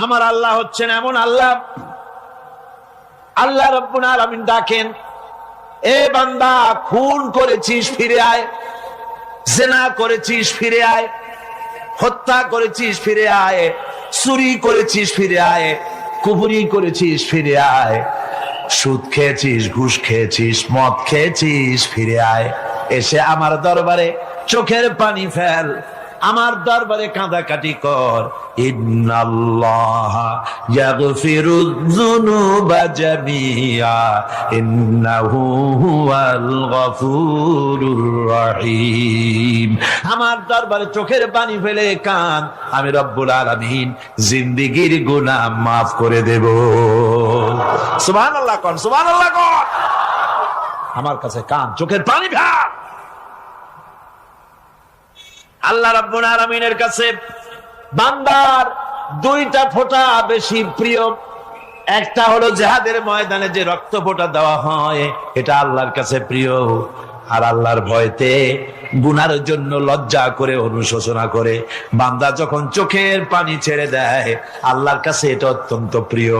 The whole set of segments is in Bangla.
আমার আল্লাহ হচ্ছেন এমন আল্লাহ, আল্লাহ রাব্বুল আলামিন ডাকেন, এ বান্দা খুন করেছিস ফিরে আয়, জিনা করেছিস ফিরে আয়, হত্যা করেছিস ফিরে আয়, চুরি করেছিস ফিরে আয়, কুফরি করেছিস ফিরে আয়, সুদ খেয়েছিস, ঘুষ খেয়েছিস, মদ খেয়েছিস ফিরে আয়, এসে আমার দরবারে চোখের পানি ফেল, আমার দরবারে কাঁদাকাটি কর। ইন্নাল্লাহা ইয়াগফিরুয যুনুবা জামিআ ইন্নাহু হুয়াল গফুরুর রহিম। আমার দরবারে চোখের পানি ফেলে কাঁদ, আমি রব্বুল আলামিন জিন্দেগীর গুনাহ মাফ করে দেব। সুবহানাল্লাহ কোন, সুবহানাল্লাহ কোন। আমার কাছে কাঁদ, চোখের পানি ফেল। আল্লাহ রাব্বুল আলামিনের কাছে বান্দার দুইটা ফোঁটা বেশি প্রিয়। একটা হলো জিহাদের ময়দানে যে রক্ত ফোঁটা দেওয়া হয়, এটা আল্লাহর কাছে প্রিয়। আর আল্লাহর ভয়তে গুনার জন্য লজ্জা করে অনুশোচনা করে বান্দা যখন চোখের পানি ছেড়ে দেয়, আল্লাহর কাছে এটা অত্যন্ত প্রিয়।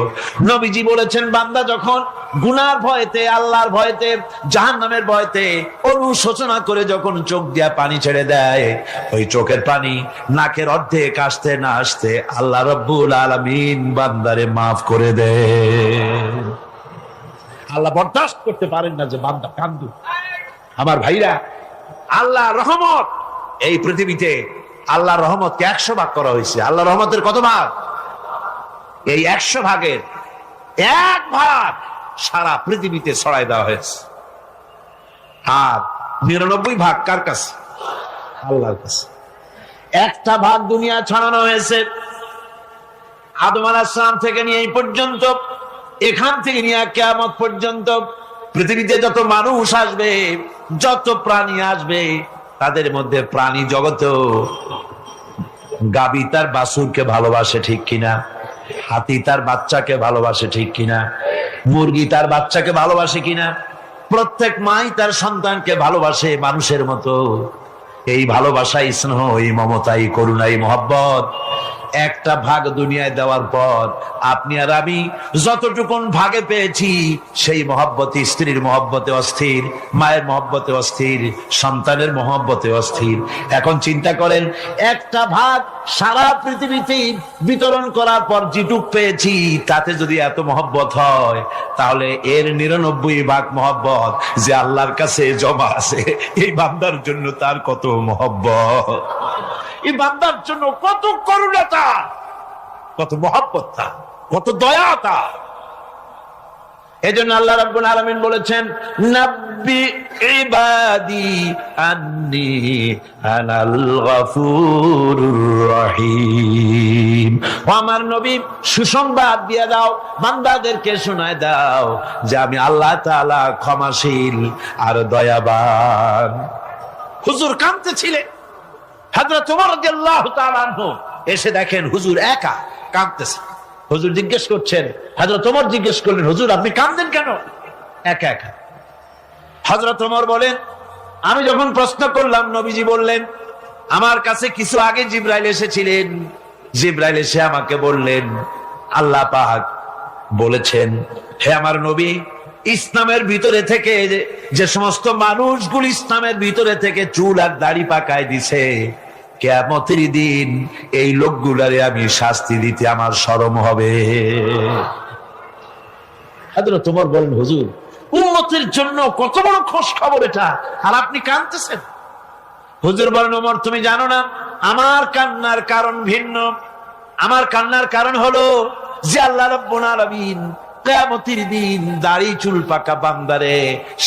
নবীজি বলেছেন, বান্দা যখন গুনার ভয়তে, আল্লাহর ভয়তে, জাহান্নামের ভয়তে অনুশোচনা করে যখন চোখ দিয়া পানি ছেড়ে দেয়, ওই চোখের পানি নাকের অর্ধেক আসতে না আসতে আল্লাহ রাব্বুল আলামিন বান্দারে মাফ করে দেয়। আল্লাহ বরদাস্ত করতে পারেন না যে বান্দা কান্দু। আমার ভাইরা, আল্লাহ রহমত, এই পৃথিবীতে আল্লাহ রহমতকে 100 ভাগ করা হয়েছে। আল্লাহ রহমতের কত ভাগ? এই 100 ভাগের 1 ভাগ সারা পৃথিবীতে ছড়াই দেওয়া হয়েছে। আর 99 ভাগ কার কাছে? আল্লাহর কাছে। একটা ভাগ দুনিয়া ছড়ানো হয়েছে আদম আলাইহিস সালাম থেকে নিয়ে এই পর্যন্ত, এখান থেকে নিয়ে কিয়ামত পর্যন্ত পৃথিবীতে যত মানুষ আসবে, যত প্রাণী আসবে, তাদের মধ্যে প্রাণী জগতেও গাবি তার বাছুরকে ভালোবাসে ঠিক কিনা, হাতি তার বাচ্চাকে ভালোবাসে ঠিক কিনা, মুরগি তার বাচ্চাকে ভালোবাসে কিনা, প্রত্যেক মাই তার সন্তানকে ভালোবাসে মানুষের মতো। এই ভালোবাসা, স্নেহ, এই মমতা, এই করুণা, এই মহব্বত একটা ভাগ দুনিয়ায় দেওয়ার পর আপনি আর আমি যতটুকুন ভাগে পেয়েছি, সেই মহব্বতে, স্ত্রীর মহব্বতে অস্থির, মায়ের মহব্বতে অস্থির, সন্তানের মহব্বতে অস্থির। এখন চিন্তা করেন, একটা ভাগ সারা পৃথিবীতে বিতরণ করার পর যেটুক পেয়েছি, তাতে যদি এত মহব্বত হয়, তাহলে এর 99 ভাগ মহব্বত যে আল্লাহর কাছে জমা আছে, এই বান্দার জন্য তার কত মহব্বত, এই বান্দার জন্য কত করুণা, কত মহব্বত, কত দয়া। এজন্য আল্লাহ রাব্বুল আলামিন বলেছেন, নাব্বি ইবাদি আন্নী আনাল গফুরুর রহিম। ও আমার নবী, সুসংবাদ দিয়ে দাও, বান্দাদেরকে শোনায় দাও যে আমি আল্লাহ তাআলা ক্ষমাশীল আর দয়াবান। হুজুর কাঁদতেছিলেন, হযরত ওমর রাদিয়াল্লাহু তাআলা আনহু এসে দেখেন হুজুর একা কাঁদতেছে। হুজুর জিজ্ঞেস করছেন, হযরত ওমর জিজ্ঞেস করলেন, হুজুর আপনি কাঁদেন কেন একা একা? হযরত ওমর বলেন, আমি যখন প্রশ্ন করলাম, নবীজি বললেন, আমার কাছে কিছু আগে জিবরাইল এসেছিলেন। জিবরাইল এসে আমাকে বললেন, আল্লাহ পাক বলেছেন, হে আমার নবী, ইসলামের ভিতরে থেকে যে সমস্ত মানুষগুলো ইসলামের ভিতরে থেকে চুল আর দাড়ি পাকায় দিছে, কিয়ামতের দিন এই লোকগুলারে আমি শাস্তি দিতে আমার শরম হবে। হযরত ওমর বলেন, হুজুর উম্মতের জন্য কত বড় খোঁজ খবর এটা, আর আপনি কাঁদতেছেন। হুজুর বলেন, ওমর তুমি জানো না, আমার কান্নার কারণ ভিন্ন। আমার কান্নার কারণ হলো যে আল্লাহ রাব্বুল আলামিন কিয়ামতের দিন দাড়ি চুল পাকা বান্দারে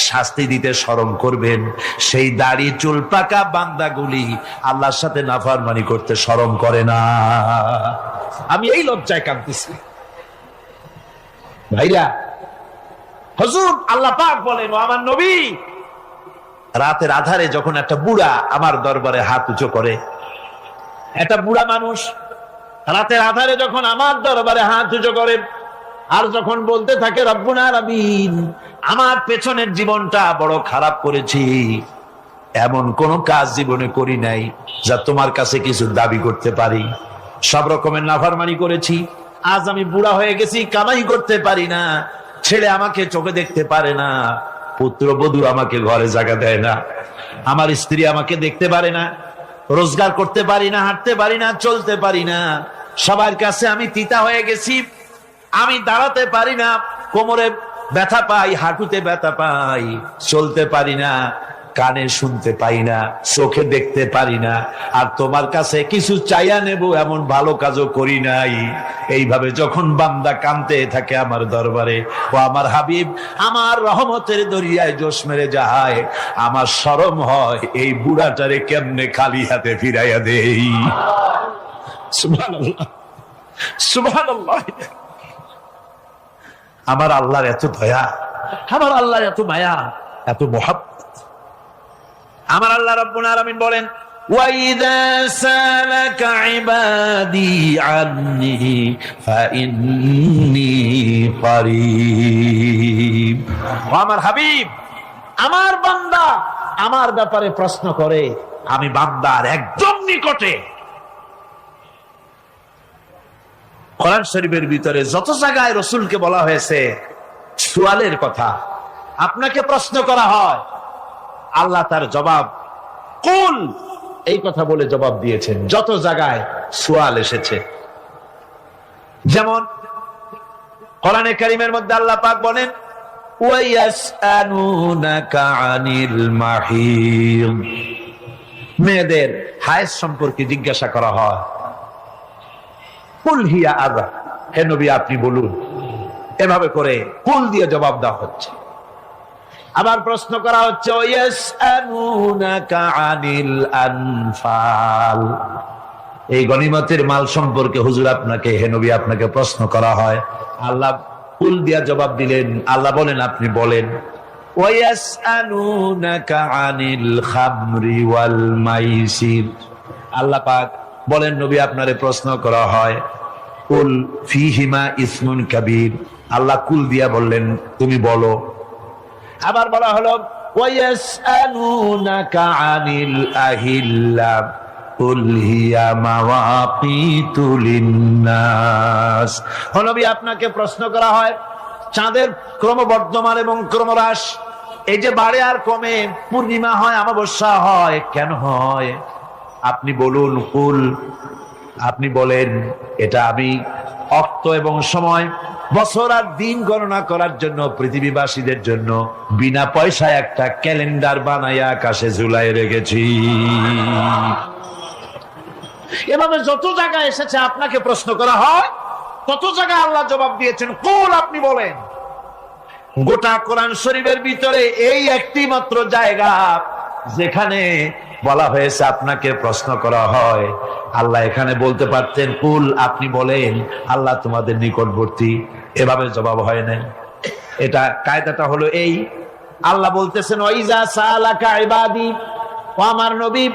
শাস্তি দিতে শরম করবেন। সেই দাড়ি চুল পাকা বান্দাগুলি আল্লাহর সাথে নাফরমানি করতে শরম করে না। আমি এই লজ্জায় কাঁদতেছি। ভাইরা, হুজুর আল্লাহ পাক বলেন, ও আমার নবী, রাতের আধারে যখন একটা বুড়া আমার দরবারে হাত উঁচু করে, একটা বুড়া মানুষ রাতের আধারে যখন আমার দরবারে হাত উঁচু করে, আর যখন বলতে থাকে, রব্বুল আলামিন, আমার পেছনের জীবনটা বড় খারাপ করেছি, এমন কোন কাজ জীবনে করি নাই যা তোমার কাছে কিছু দাবি করতে পারি, সব রকমের নাফরমানি করেছি, আজ আমি বুড়া হয়ে গেছি, কামাই করতে পারি না, ছেলে আমাকে চোখে দেখতে পারে না, পুত্রবধূ আমাকে ঘরে জায়গা দেয় না, আমার স্ত্রী আমাকে দেখতে পারে না, রোজগার করতে পারি না, হাঁটতে পারি না, চলতে পারি না, সবার কাছে আমি তিতা হয়ে গেছি, আমি দাঁড়াতে পারি না, কোমরে ব্যথা পাই, হাঁটুতে ব্যথা পাই, চলতে পারি না, কানে শুনতে পাই না, চোখে দেখতে পারি না, আর তোমার কাছে কিছু চাইয়া নেব এমন ভালো কাজও করি নাই। এইভাবে যখন বান্দা কাঁদতে থাকে আমার দরবারে, ও আমার হাবিব আমার রহমতের দরিয়ায় জোশ মেরে যায়, আমার শরম হয় এই বুড়াটারে কেমনে খালি হাতে ফিরাইয়া দেই। সুবহানাল্লাহ, সুবহানাল্লাহ। আমার আল্লাহর এত দয়া, আমার আল্লাহর এত মায়া, এত মহব্বত। আমার আল্লাহ রাব্বুল আলামিন বলেন, ওয়াইযা সালাকা ইবাদি আন্নী ফাইন্নী করিব। আমার হাবিব, আমার বান্দা আমার ব্যাপারে প্রশ্ন করে, আমি বান্দার একদম নিকটে। কোরআন শরীফের ভিতরে যত জায়গায় রাসূলকে বলা হয়েছে সুয়ালের কথা, আপনাকে প্রশ্ন করা হয়, আল্লাহ তার জবাব কুল এই কথা বলে জবাব দিয়েছেন। যত জায়গায় সুয়াল এসেছে, যেমন কোরআনে কারীমের মধ্যে আল্লাহ পাক বলেন, ওয়ায়াসআলুনাকা আনিল মাহিদ, মেয়েদের হায়েজ সম্পর্কে জিজ্ঞাসা করা হয়, কুল হিয়া আযা, হে নবী আপনি বলুন। এভাবে করে কুল দিয়ে জবাব দেওয়া হচ্ছে। আবার প্রশ্ন করা হচ্ছে, ওয়ায়াসআলুনাকা আনিল আনফাল, এই গনিমতের মাল সম্পর্কে হুজুর আপনাকে, হে নবী আপনাকে প্রশ্ন করা হয়। আল্লাহ কুল দিয়া জবাব দিলেন, আল্লাহ বলেন আপনি বলেন। ওয়ায়াসআলুনাকা আনিল খামরি ওয়াল মাইসির, আল্লাহ পাক বলেন নবী আপনারে প্রশ্ন করা হয়, কুল ফীহিমা ইসমুন কাবীর, আল্লাহ কুল দিয়া বললেন তুমি বলো। আবার বলা হলো, ওয়ায়াসআলুনাকা আনিল আহিল্লা কুল হিয়া মাওয়াকিতু লিন্নাস, ও নবী আপনাকে প্রশ্ন করা হয় চাঁদের ক্রমবর্ধমান এবং ক্রমহ্রাস, এই যে বাড়ে আর কমে, পূর্ণিমা হয় অমাবস্যা হয়, কেন হয় আপনি বলুন। কুল, আপনি বলেন এটা আমি অক্ত এবং সময়, বছর আর দিন গণনা করার জন্য পৃথিবীবাসীদের জন্য বিনা পয়সায় একটা ক্যালেন্ডার বানাইয়া আকাশে ঝুলাই রেখেছি। এভাবে যত জায়গায় এসেছে আপনাকে প্রশ্ন করা হয়, তত জায়গায় আল্লাহ জবাব দিয়েছেন কুল আপনি বলেন। গোটা কোরআন শরীফের ভিতরে এই একটি মাত্র জায়গা যেখানে বলা হয়েছে আপনাকে প্রশ্ন করা হয়, আল্লাহ এখানে বলতে পারতেন কুল আপনি বলেন, আল্লাহ তোমাদের নিকটবর্তী, এভাবে জবাব হয় না। এটা কায়দাটা হলো এই, আল্লাহ বলতেছেন ওয়াইজা সালাকা ইবাদি, ও আমার নবী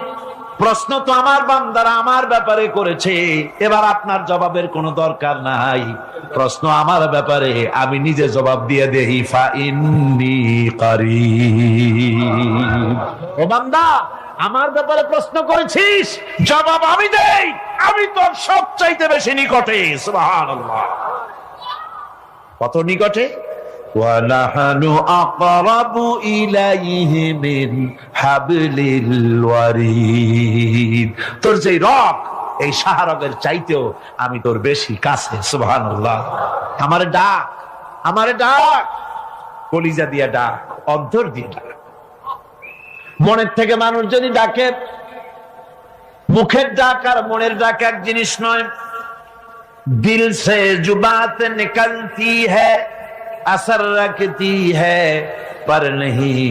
প্রশ্ন তো আমার বান্দারা আমার ব্যাপারে করেছে, এবার আপনার জবাবের কোনো দরকার নাই, প্রশ্ন আমার ব্যাপারে, আমি নিজে জবাব দিয়ে দেই, ফাইন্নী করিব। ও বান্দা আমার ব্যাপারে প্রশ্ন করেছিস, জবাব আমি দেই, আমি তোর সবচাইতে বেশি নিকটে। সুবহানাল্লাহ, কত নিকটে? ওয়ানাহানু আকরাবু ইলাইহি মিন হাবলিল ওয়ারিদ, তোর যে রগ, এই শাহরগের চাইতেও আমি তোর বেশি কাছে। সুবহানাল্লাহ, আমারে ডাক, আমারে ডাক, কলিজা দিয়া ডাক, অন্তর দিয়ে ডাক। মনের থেকে মানুষ যদি ডাকে, মুখের ডাক আর মনের ডাক এক জিনিস নয়। দিল সে জুবাত নিকলতি হ্যায়, असर रखती है पर नहीं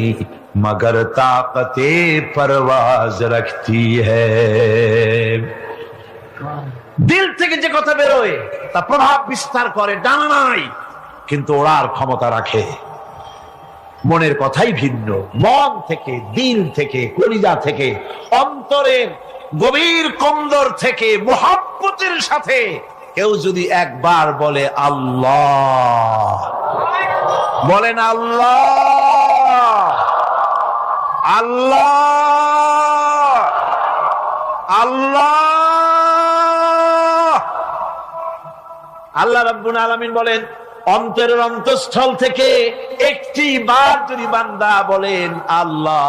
मगर ताकते परवाज रखती है। দিল থেকে যে কথা বেরোয় তা প্রভাব বিস্তার করে, ডানা নাই কিন্তু ওড়ার ক্ষমতা রাখে। মনের কথাই ভিন্ন, মন থেকে, দিল থেকে, কলিজা থেকে, অন্তরের গভীর কন্দর থেকে মুহাব্বতের সাথে কেউ যদি একবার বলে আল্লাহ, বলেন আল্লাহ, আল্লাহ, আল্লাহ, আল্লাহ রাব্বুল আলামিন বলেন, অন্তরের অন্তঃস্থল থেকে একটি বার যদি বান্দা বলেন আল্লাহ,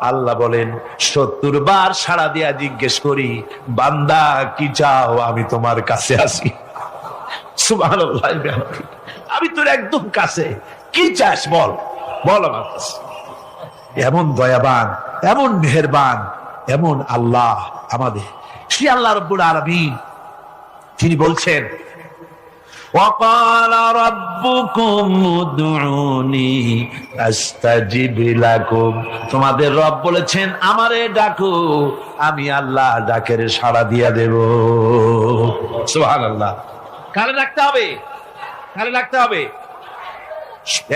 আল্লাহ বলেন 70 বার সাড়া দিয়া জিজ্ঞেস করি, বান্দা কি চাও, আমি তোমার কাছে আসি। সুবহানাল্লাহ, আমি তোর একদম কাছে, কি চাস বল, বল আমার কাছে। এমন দয়াবান, এমন মেহেরবান, এমন আল্লাহ আমাদের। সে আল্লাহ রাব্বুল আলামিন তিনি বলছেন, وَقَالَ رَبُّكُمُ ادْعُونِي أَسْتَجِبْ لَكُمْ। তোমাদের রব বলেছেন আমারে ডাকো, আমি আল্লাহ ডাকের সাড়া দিয়া দেব। সুবহানাল্লাহ। কারে ডাকতে হবে? কারে ডাকতে হবে?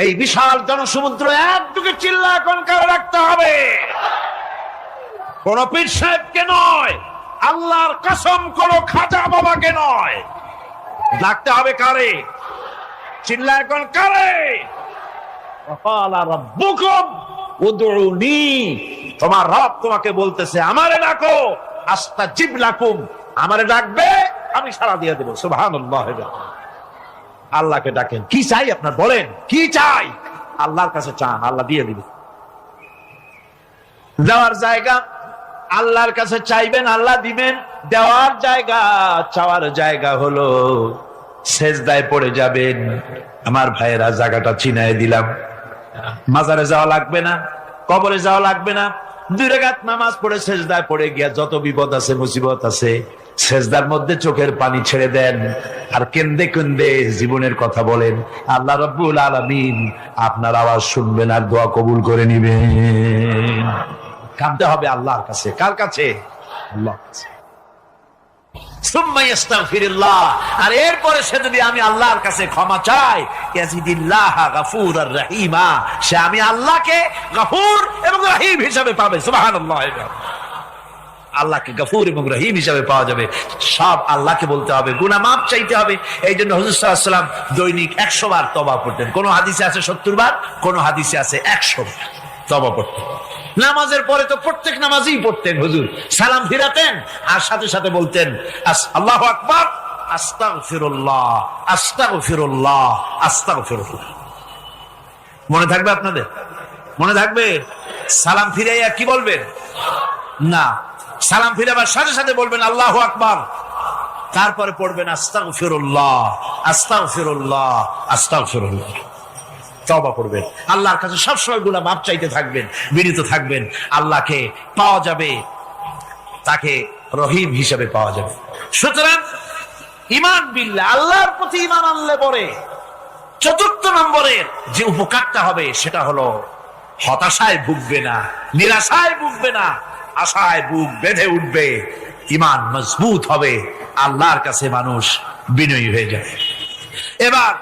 এই বিশাল জনসমুদ্র একদিকে চিল্লা এখন কারে ডাকতে হবে? কোন পীর সাহেবকে নয়, আল্লাহর কসম কোন খাজা বাবাকে নয়, ডাকতে হবে কারে? চিল্লা এখন কারে? ওয়াকালা রাব্বুকুম উদউনি, তোমার রব তোমাকে বলতেছে আমারে ডাকো, আস্তাজিব লাকুম, আমারে ডাকবে আমি সাড়া দিয়ে দেব। সুবহানাল্লাহ। আল্লাহকে ডাকেন, কি চাই আপনার বলেন, কি চাই? আল্লাহর কাছে চান, আল্লাহ দিয়ে দিবে। দেওয়ার জায়গা আল্লাহর কাছে চাইবেন, আল্লাহ দিবেন। দেওয়ার জায়গা, চাওয়ার জায়গা হলো সেজদায় পড়ে যাবেন। আমার ভাইয়েরা, জায়গাটা চিনায় দিলাম। মাজারে যাওয়া লাগবে না, কবরে যাওয়া লাগবে না। 2 রাকাত নামাজ পড়ে সেজদায় পড়ে গিয়া যত বিপদ আছে, মুসিবত আছে, সেজদার মধ্যে চোখের পানি ছেড়ে দেন আর কেন্দে কেন্দে জীবনের কথা বলেন। আল্লাহ রাব্বুল আলামিন আপনার আওয়াজ শুনবেন আর দোয়া কবুল করে নিবেন। কাঁদতে হবে আল্লাহর কাছে। কার কাছে? আল্লাহর কাছে। সুম্মা ইস্তাগফিরুল্লাহ, আর এরপরে সে যদি আমি আল্লাহর কাছে ক্ষমা চাই, ইয়াজিদিল্লাহ গফুরার রহিমা, সে আমি আল্লাহকে গফুর এবং রহিম হিসাবে পাবে। সুবহানাল্লাহ। আল্লাহকে গফুর এবং রহিম হিসাবে পাওয়া যাবে। সব আল্লাহকে বলতে হবে, গুনাহ মাফ চাইতে হবে। এই জন্য হুজুর সাল্লাল্লাহু আলাইহি ওয়াসাল্লাম দৈনিক 100 বার তওবা পড়তেন। কোন হাদিসে আছে 70 বার, কোন হাদিসে আছে 100 বার তওবা পড়তেন। নামাজের পরে তো প্রত্যেক নামাজই পড়তেন হুজুর, সালাম ফিরাতেন আর সাথে সাথে বলতেন আল্লাহু আকবার, আস্তাগফিরুল্লাহ, আস্তাগফিরুল্লাহ, আস্তাগফিরুল্লাহ। মনে থাকবে আপনাদের? মনে থাকবে? সালাম ফিরাইয়া কি বলবেন? না, সালাম ফিরাবার সাথে সাথে বলবেন আল্লাহু আকবার, তারপরে পড়বেন আস্তাগফিরুল্লাহ, আস্তাগফিরুল্লাহ, আস্তাগফিরুল্লাহ। তওবা করবেন, আল্লাহর কাছে সবসময় গুনাহ মাফ চাইতে থাকবেন, বিনীত থাকবেন। আল্লাহকে পাওয়া যাবে, তাকে রহিম হিসেবে পাওয়া যাবে। সুতরাং ঈমান বিল্লাহ, আল্লাহর প্রতি ঈমান আনলে পরে 4 নম্বরের যে উপকারটা হবে সেটা হলো হতাশায় ভুগবে না, নিরাশায় ভুগবে না, আশায় বুক বেঁধে উঠবে, ঈমান মজবুত হবে, আল্লাহর কাছে মানুষ বিনয়ী হয়ে যাবে। এবার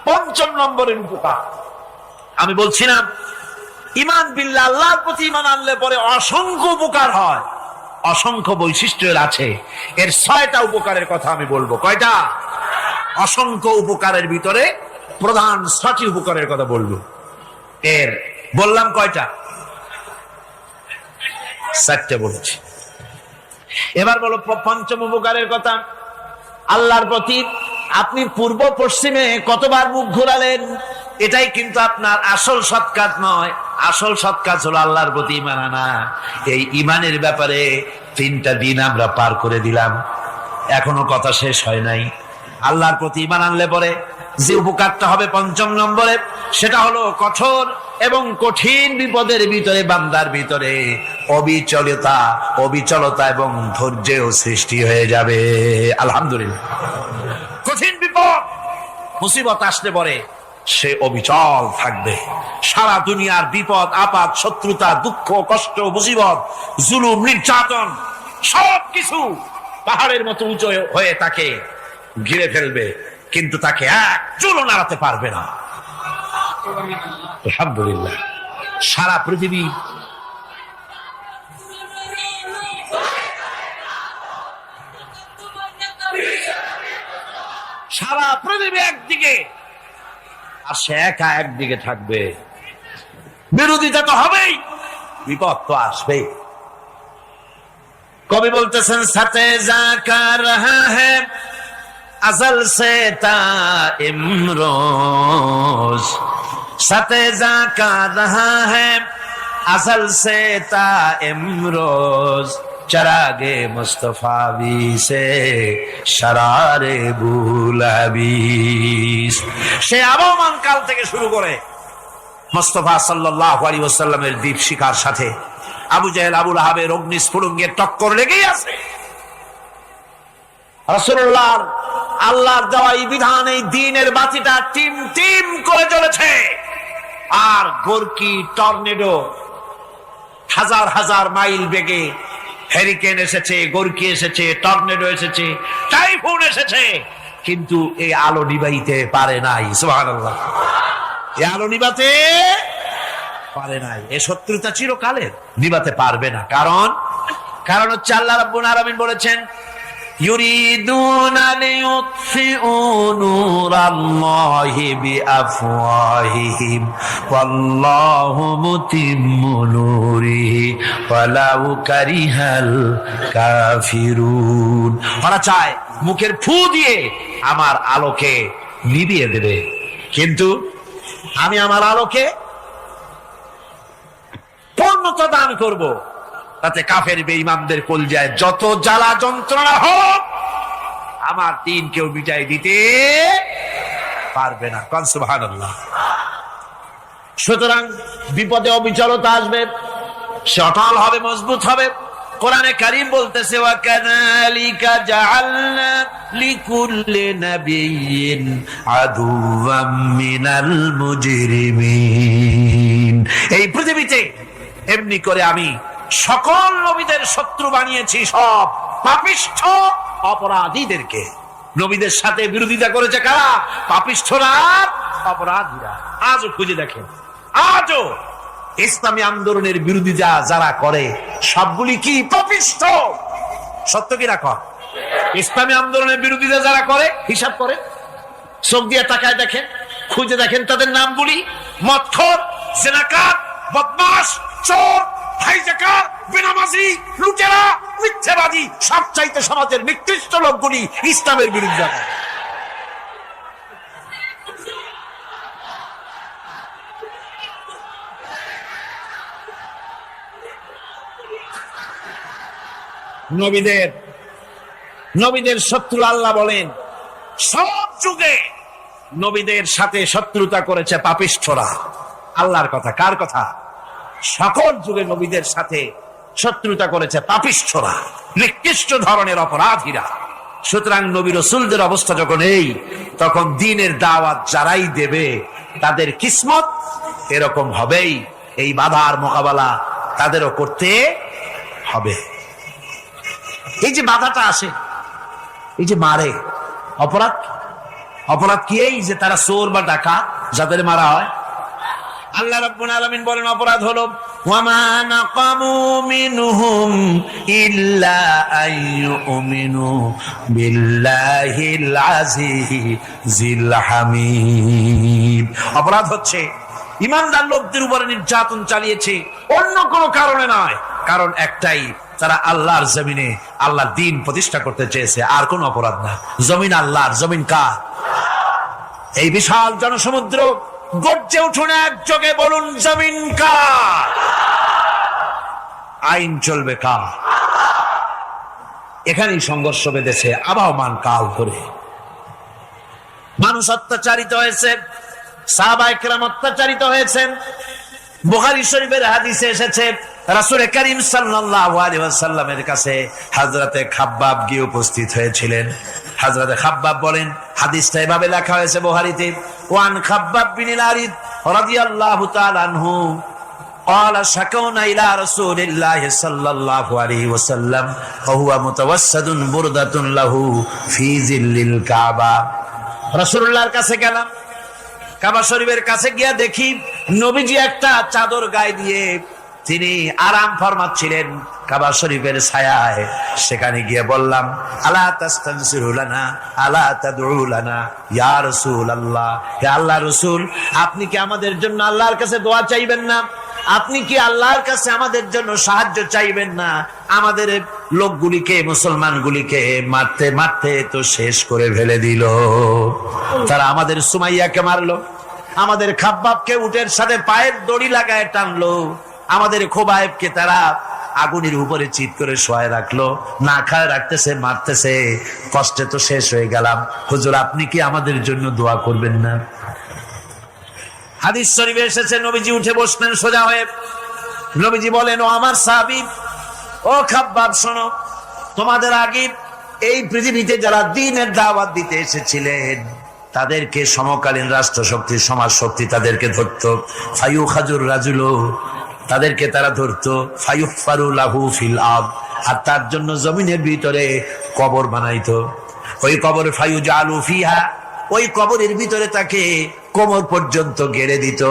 5 নম্বরের উপকার আমি বলছিলাম, ঈমান বিল্লাহ, আল্লাহর প্রতি ঈমান আনলে পরে অসংখ্য উপকার হয়, অসংখ্য বৈশিষ্ট্যের আছে। এর 6টা উপকারের কথা আমি বলবো। কয়টা? অসংখ্য উপকারের ভিতরে প্রধান 6টি উপকারের কথা বলবো। এর বললাম কয়টা? 4টে বলেছি। এবার বলো 5ম উপকারের কথা। আল্লাহর প্রতি আপনি পূর্ব পশ্চিমে কতবার মুখ ঘোরালেন, এটাই কিন্তু আপনার আসল সৎ কাজ নয়। আসল সৎ কাজ হলো আল্লাহর প্রতি ঈমান আনা। এই ঈমানের ব্যাপারে 3টা দিন আমরা পার করে দিলাম, এখনো কথা শেষ হয় নাই। আল্লাহর প্রতি ঈমান আনলে পরে যে উপকারটা হবে 5 নম্বরে, সেটা হলো কঠোর এবং কঠিন বিপদের ভিতরে বান্দার ভিতরে অবিচলতা এবং ধৈর্যের সৃষ্টি হয়ে যাবে। আলহামদুলিল্লাহ। কঠিন বিপদ মুসিবত আসলে পরে সে অবিচল থাকবে। সারা দুনিয়ার বিপদ আপদ, শত্রুতা, দুঃখ, কষ্ট, মুসিবত, জুলুম, নির্যাতন সবকিছু পাহাড়ের মতো উঁচু হয়ে তাকে ঘিরে ফেলবে, কিন্তু তাকে এক চুলও নাড়াতে পারবে না। আলহামদুলিল্লাহ। সারা পৃথিবী একদিকে আর সে একা একদিকে থাকবে। বিরোধিতা তো হবেই, বিপদ তো আসবেই। কবি বলতেছেন, সাথে যা কার রহা হ্যায় अज़ल से इमरोज सतेजा का रहा है अज़ल से इमरोज चरागे मुस्तफावी से शरारे बुलाबीस সে আবহমান কাল থেকে শুরু করে মুস্তাফা সাল্লাল্লাহু আলাইহি ওয়াসাল্লামের দীপ শিখার সাথে আবু জাহেল আবু লাহাবের অগ্নিস্ফুলিঙ্গের টক্কর লেগেই আছে। রাসূলুল্লাহ আল্লাহর দেওয়া এই বিধান, এই দ্বীনের বাতিটা টিম টিম করে জ্বলেছে। আর গোরকি টর্নেডো হাজার হাজার মাইল বেগে হেরিকেন এসেছে, গোরকি এসেছে, টর্নেডো এসেছে, টাইফুন এসেছে, কিন্তু এই আলো নিবাইতে পারে নাই। সুবহানাল্লাহ, এই আলো নিবাতে পারে নাই। এই শত্রুতা চিরকালের, নিবাতে পারবে না। কারণ হচ্ছে আল্লাহ রাব্বুল আলামিন বলেছেন ইউরিদুনা লিইউতফিউ নূরাল্লাহি বিআফওয়াহিহিম ওয়াল্লাহু মুতিম্মু নূরিহি ওয়ালাউ কারিহাল কাফিরুন। ওরা চায় মুখের ফু দিয়ে আমার আলোকে নিভিয়ে দেবে, কিন্তু আমি আমার আলোকে পূর্ণতা দান করব, তাতে কাফের বেঈমানদের কলজায় যত জ্বালা যন্ত্রণা হোক আমার দ্বীন কেউ মিটাই দিতে পারবে না। কোন সুবহানাল্লাহ। সুতরাং বিপদে অবিচলতা আসবে, সে অটল হবে, মজবুত হবে। কোরআনে কারীম বলতেছে ওয়া কাযালিকা জাআলনা লিকুল্লি নাবিয়্যিন আদুওয়াম মিনাল মুজরিমিন। এই পৃথিবীতে এমনি করে আমি সকল নবীদের শত্রু বানিয়েছি, সব পাপিষ্ঠ অপরাধীদেরকে। নবীদের সাথে বিরোধিতা করেছে কারা? পাপিষ্ঠরা, অপরাধীরা। আজও খুঁজে দেখেন, আজও ইসলামী আন্দোলনের বিরোধিতা যারা করে সবগুলি কি পাপিষ্ঠ? সত্য কি রাখ? ইসলামী আন্দোলনের বিরোধিতা যারা করে হিসাব করে, চোখ দিয়ে তাকায় দেখেন, খুঁজে দেখেন তাদের নামগুলি। মদখোর, জিনাকার, বদমাশ, চোর, হাইজাকার, বেনামাজি, লুটেরা, মিথ্যাবাদী, সবচাইতে সমাজের নিকৃষ্ট লোকগুলি ইসলামের বিরুদ্ধে। নবীদের শত্রু আল্লাহ বলেন সব যুগে নবীদের সাথে শত্রুতা করেছে পাপিষ্ঠরা। আল্লাহর কথা, কার কথা? সকল যুগে নবীদের সাথে শত্রুতা করেছে পাপিষ্ঠরা, নিকৃষ্ট ধরনের অপরাধীরা। সুতরাং নবী রাসূলদের অবস্থা যখন এই, তখন দ্বীনের দাওয়াত যারাই দেবে তাদের কিসমত এরকম হবেই। এই বাধার মোকাবেলা তাদেরও করতে হবে। এই যে বাধাটা আসে, এই যে মারে, অপরাধ কি? এই যে তারা চোর বা ডাকাত যাদের মারা হয়। আল্লাহ রাব্বুল আলামিন বলেন অপরাধ হলো ওয়ামা নাকামু মিনহুম ইল্লা আইয়ুমিনু বিল্লাহিল আজিজিল হামিদ। অপরাধ হচ্ছে ঈমানদার লোকদের উপরে নির্যাতন চালিয়েছে, অন্য কোনো কারণে নয়। কারণ একটাই, তারা আল্লাহর জমিনে আল্লাহর দ্বীন প্রতিষ্ঠা করতে চেয়েছে, আর কোন অপরাধ না। জমিন আল্লাহর, জমিন কার? এই বিশাল জনসমুদ্র গর্জে উঠুন একযোগে, বলুন জমিন কার? আইন চলবে কার? এখানেই সংঘর্ষ বেঁধেছে আবহমান কাল ধরে। মানুষ অত্যাচারিত হয়েছে, সাহাবায়ে কেরাম অত্যাচারিত হয়েছেন। বুখারী শরীফের হাদিসে এসেছে রাসূল করিম সাল্লাল্লাহু আলাইহি ওয়াসাল্লামের কাছে হযরতে খাব্বাব গিয়ে উপস্থিত হয়েছিলেন। হযরতে খাব্বাব বলেন, হাদিসটা এভাবে লেখা হয়েছে বুখারীতে, ওয়ান খাব্বাব বিন আরিদ রাদিয়াল্লাহু তাআলা আনহু قال شكونا الى رسول الله صلى الله عليه وسلم وهو متوسد بردة له في ظل الكعبة। রাসূলুল্লাহর কাছে গেলাম, কাবা শরীফের কাছে গিয়া দেখি নবীজি একটা চাদর গায়ে দিয়ে তিনি আরাম ফরমাচ্ছিলেন কাবা শরীফের ছায়ায়। সেখানে গিয়ে বললাম, আলা তাস্তানসিরু লানা আলা তাদউ লানা ইয়া রাসূলুল্লাহ, হে আল্লাহর রাসূল, আপনি কি আমাদের জন্য আল্লাহর কাছে দোয়া চাইবেন না? আপনি কি আল্লাহর কাছে আমাদের জন্য সাহায্য চাইবেন না? আমাদের লোকগুলিকে, মুসলমানগুলিকে মারতে মারতে তো শেষ করে ফেলে দিল। তারা আমাদের সুমাইয়াকে মারলো, আমাদের খাব্বাবকে উটের সাথে পায়ের দড়ি লাগায় টানলো, আমাদের খোবায়েবকে তারা আগুনের উপরে চিৎ করে শোয়ায় রাখলো, না খায় রাখতেছে, মারতেছে। কষ্টে তো শেষ হয়ে গেলাম, হুজুর আপনি কি আমাদের জন্য দোয়া করবেন না? হাদিস শরীফে এসেছে, নবীজি উঠে বসলেন সোজা হয়ে। নবীজি বলেন, ও আমার সাহাবী, ও খাব্বাব, শোনো, তোমাদের আগে এই পৃথিবীতে যারা দ্বীনের দাওয়াত দিতে এসেছিলেন তাদেরকে সমকালীন রাষ্ট্র শক্তি, সমাজ শক্তি তাদেরকে ধরতো। ফায়ুখাজুর রাজুলু, তাদেরকে তারা ধরতো। ফায়ুফারু লাহু ফিল আরদ, আর তার জন্য জমিনের ভিতরে কবর বানাইতো। ওই কবর ফায়ুজালু ফিহা, ওই কবরের ভিতরে তাকে কোমর পর্যন্ত গেড়ে দিত।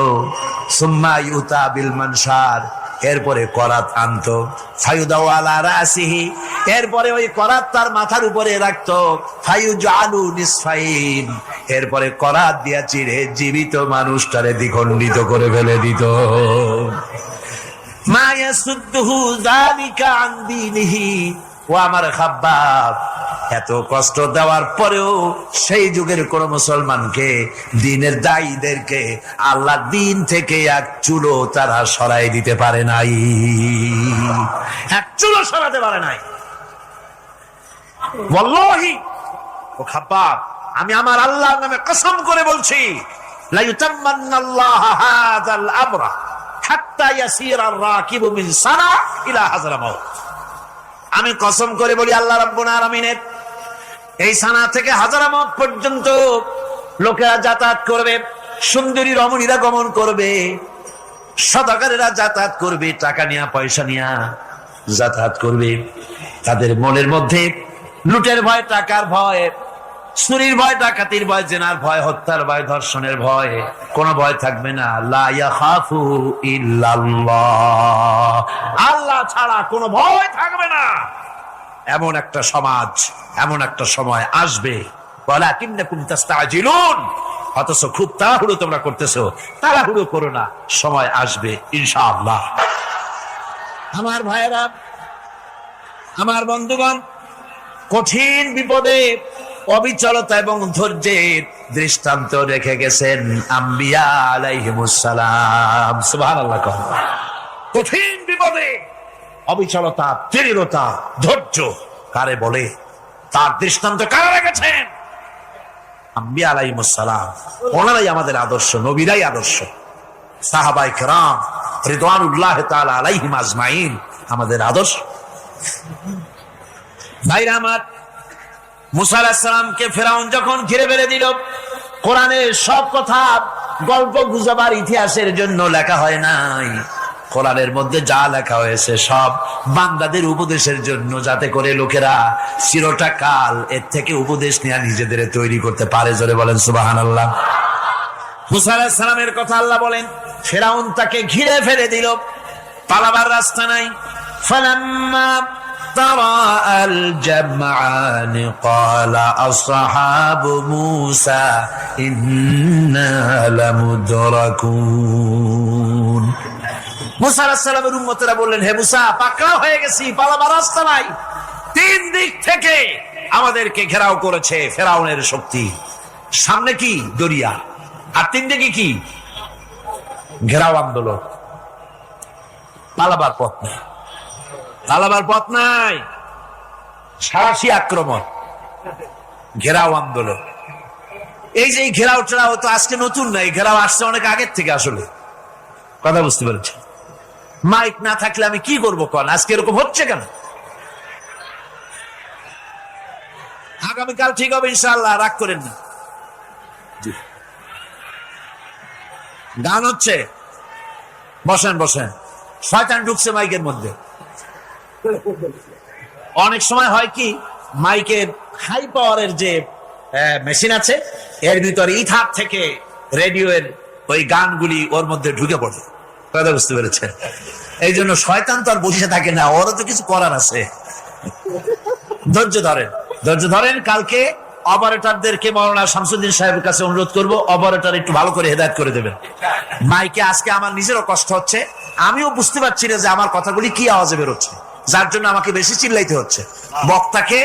সুম্মা ইউতা বিল মানশার, এরপরে করাত আনতো। ফায়ুদাউ আলা রাসিহি, এরপরে ওই করাত তার মাথার উপরে রাখতো। ফায়ুজালু নিসফাইন, এরপরে করাত দিয়া চিড়ে জীবিত মানুষটারে দ্বিখণ্ডিত করে ফেলে দিত। মা ইয়াসুদ্দুহু যালিকা আন দীনিহি। ও আমার খাব্বাব, এত কষ্ট দেওয়ার পরেও সেই যুগের কোন মুসলমানকে, দ্বীনের দায়ীদেরকে আল্লাহ দ্বীন থেকে এক চুলো তারা সরাই দিতে পারে নাই, এক চুলো সরাতে পারে নাই। ওয়াল্লাহি, ও খাব্বাব, আমি আমার আল্লাহর নামে কসম করে বলছি, লা ইউতাম্মান্নাল্লাহু হাযাল আমরা হাত্তা ইয়াসিরার রাকিবু মিন সানা ইলা হাযরামাউত। আমি কসম করে বলি, আল্লাহ রাব্বুল আলামিনের এই সানা থেকে হাজারামত পর্যন্ত লোকেরা যাতায়াত করবে, সুন্দরী রমণীরা গমন করবে, সদাগরেরা যাতায়াত করবে, টাকা নিয়া পয়সা নিয়া যাতায়াত করবে। তাদের মনের মধ্যে লুটের ভয়, টাকার ভয়, চুরির ভয়, ডাকাতির ভয়, জেনার ভয়, হত্যার ভয়, ধর্ষণের ভয়, কোন ভয় থাকবে না। লা ইয়াখাফু ইল্লাল্লাহ, আল্লাহ ছাড়া কোনো ভয় থাকবে না। এমন একটা সমাজ, এমন একটা সময় আসবে। ওয়ালাকিন্নাকুম তাস্তাজিলুন, অথচ খুব তাড়াহুড়ো তোমরা করতেছো। তাড়াহুড়ো করো না, সময় আসবে ইনশাআল্লাহ। আমার ভাইয়েরা, আমার বন্ধুগণ, কঠিন বিপদে অবিচলতা এবং ধৈর্যের দৃষ্টান্ত রেখে গেছেন আম্বিয়া আলাইহিমুস সালাম। সুবহানাল্লাহ। কঠিন বিপদে অবিচলতা, দৃঢ়তা, ধৈর্য কারে বলে, তার দৃষ্টান্ত কারা রেখেছেন? আম্বিয়া আলাইহিমুস সালাম। ওনারাই আমাদের আদর্শ, নবীরাই আদর্শ। সাহাবায়ে কেরাম রিদওয়ানুল্লাহ তাআলা আলাইহিম আজমাইন আমাদের আদর্শ। ভাইরা আমার, মুসা আলাইহিস সালামকে ফেরাউন যখন ঘিরে ফেলে দিল, কোরআনের সব কথা গল্প গুজবার ইতিহাসের জন্য লেখা হয় নাই। কোরআনের মধ্যে যা লেখা হয়েছে সব বান্দাদের উপদেশের জন্য, যাতে করে লোকেরা চিরটা কাল এর থেকে উপদেশ নিয়ে নিজেদের তৈরি করতে পারে। জোরে বলেন সুবহানাল্লাহ। মুসা আলাইহিস সালামের কথা আল্লাহ বলেন, ফেরাউন তাকে ঘিরে ফেলে দিল, পালাবার রাস্তা নাই। ফালাম্মা تراءى الجمعان قال أصحاب موسى إنا لمدركون। মুসা আলাইহিস সালামের উম্মতেরা বললেন, হে মুসা, পাকড়াও হয়ে গেছি, পালাবার রাস্তা নাই। তিন দিক থেকে আমাদেরকে ঘেরাও করেছে ফেরাউনের শক্তি। সামনে কি? দরিয়া, আর তিন দিকে কি? ঘেরাও আন্দোলন। পালাবার পথ নেই, পালাবার পথ নাই। সারাশি আক্রমণ, ঘেরাও আন্দোলন। এই যে ঘেরাও টেরাও তো আজকে নতুন নাই, ঘেরাও আসছে অনেক আগের থেকে। আসলে কথা বুঝতে পেরেছি। মাইক না থাকলে আমি কি করবো কোন? আজকে এরকম হচ্ছে কেন? আগামীকাল ঠিক হবে ইনশাআল্লাহ, রাগ করেন না। গান হচ্ছে, বসেন বসেন। শয়তান ঢুকছে মাইকের মধ্যে। অনেক সময় হয় কি, মাইকের হাই পাওয়ারের যে মেশিন আছে, এর ভিতরে ইথার থেকে রেডিওর ওই গানগুলি ওর মধ্যে ঢুকে পড়ে। কথা বুঝতে পেরেছেন? এই জন্য শয়তান তো আর বসে থাকে না, ওরও তো কিছু করার আছে। ধৈর্য ধরেন, ধৈর্য ধরেন। কালকে অপারেটরদেরকে মাওলানা শামসুদ্দিন সাহেবের কাছে অনুরোধ করব, অপারেটর একটু ভালো করে হেদায়েত করে দেবেন। মাইকে আজকে আমার নিজেরও কষ্ট হচ্ছে, আমিও বুঝতে পারছি না যে আমার কথাগুলি কি আওয়াজে বেরোচ্ছে, যার জন্য আমাকে বেশি চিল্লাইতে হচ্ছে। বক্তাকে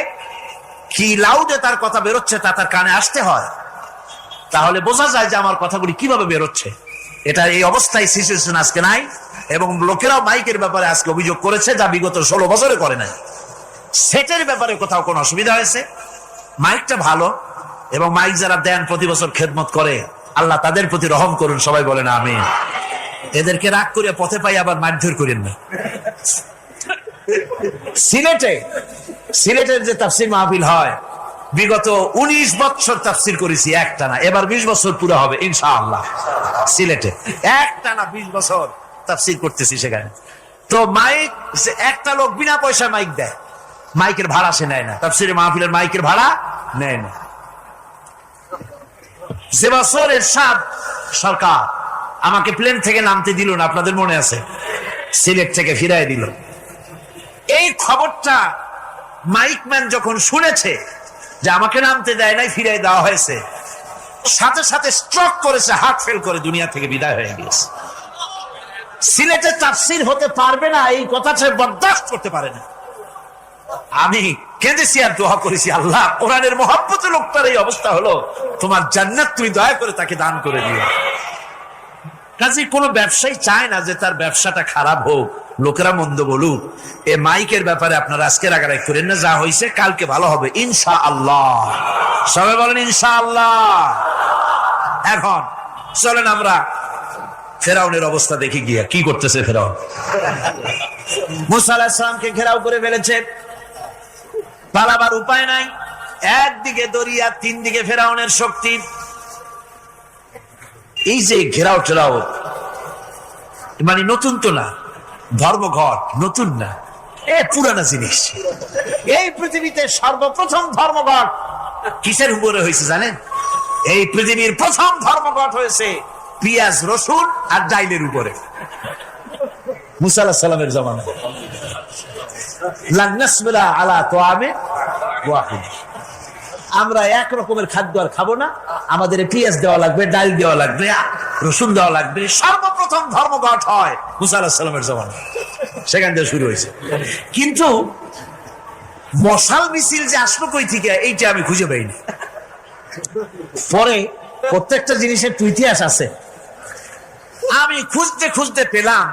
কি লাউডে তার কথা বেরোচ্ছে তা তার কানে আসতে হয়, তাহলে বোঝা যায় যে আমার কথাগুলি কিভাবে বেরোচ্ছে। এটা এই অবস্থায় সিচুয়েশন আজকে নাই, এবং লোকেরাও মাইকের ব্যাপারে আজকে অভিযোগ করেছে যা বিগত 16 বছরে করে নাই। সেটের ব্যাপারে কোথাও কোনো অসুবিধা হয়েছে? মাইকটা ভালো, এবং মাইক যারা দেন প্রতি বছর খেদমত করে, আল্লাহ তাদের প্রতি রহম করুন, সবাই বলেন আমিন। এদেরকে রাগ করে পথে পাই আবার মারধর করেন না। সিলেটের যে তাফসির মাহফিল হয়, বিগত 19 বছর তাফসির করেছি একটানা, এবার 20 বছর পুরো হবে ইনশাআল্লাহ। সিলেটে একটানা 20 বছর তাফসির করতেছি সেখানে। তো মাইক, একটা লোক বিনা পয়সা মাইক দেয়, মাইকের ভাড়া সে নেয় না, তাফসিরে মাহফিলের মাইকের ভাড়া নেয় না। যে বছর এরশাদ সরকার আমাকে প্লেন থেকে নামতে দিল না, আপনাদের মনে আছে, সিলেট থেকে ফিরাই দিল। এই খবরটা মাইকম্যান যখন শুনেছে যে আমাকে নামতে দেয় নাই, ফিরাই দেওয়া হয়েছে, সাথে সাথে স্ট্রোক করেছে, হার্ট ফেল করে দুনিয়া থেকে বিদায় হয়ে গিয়েছে। সিলেটে তাফসির হতে পারবে না এই কথাটা বরদাস্ত করতে পারে না। আমি কেঁদেছি আর দোয়া করেছি, আল্লাহ কোরআনের মহব্বতে লোকটার এই অবস্থা হলো, তোমার জান্নাত তুমি দয়া করে তাকে দান করে দিও। কাজে কোন ব্যবসায়ী চায় না যে তার ব্যবসাটা খারাপ হোক, লোকেরা মন্দ বলুক। এ মাইকের ব্যাপারে আপনারা আজকে রাগারাগ করেন না, যা হয়েছে কালকে ভালো হবে ইনশাআল্লাহ। সবাই বলেন ইনশাআল্লাহ। এখন চলেন আমরা ফেরাউনের অবস্থা দেখি গিয়া কি করতেছে ফেরাউন। মুসা আলাইহিস সালামকে ঘেরাও করে ফেলেছে, পালাবার উপায় নাই, একদিকে দরিয়া, 3 দিকে ফেরাউনের শক্তি। এই যে ঘেরাও টেরাও মানে নতুন তো না, ধর্মঘট নতুন না, এ পুরানা জিনিস। এই পৃথিবীতে সর্বপ্রথম ধর্মঘট কিসের উপরে হয়েছে জানেন? এই পৃথিবীর প্রথম ধর্মঘট হয়েছে পেঁয়াজ, রসুন আর ডাইলের উপরে, মুসা আলাইহিস সালামের জামানায়। লান নাসবিরা আলা তাআমিন ওয়াহিদ, আমরা এক রকমের খাদ্য আর খাবো না, আমাদের পেঁয়াজ দেওয়া লাগবে, ডাল দেওয়া লাগবে, রসুন দেওয়া লাগবে। সর্বপ্রথম ধর্মঘট হয় মুসা আলাইহিস সালামের জামানায়, সেখান থেকে শুরু হয়েছে। কিন্তু মশাল মিছিল যে আসলো কই থেকে, এইটা আমি খুঁজে পাইনি। পরে প্রত্যেকটা জিনিসের তো ইতিহাস আছে, আমি খুঁজতে খুঁজতে পেলাম।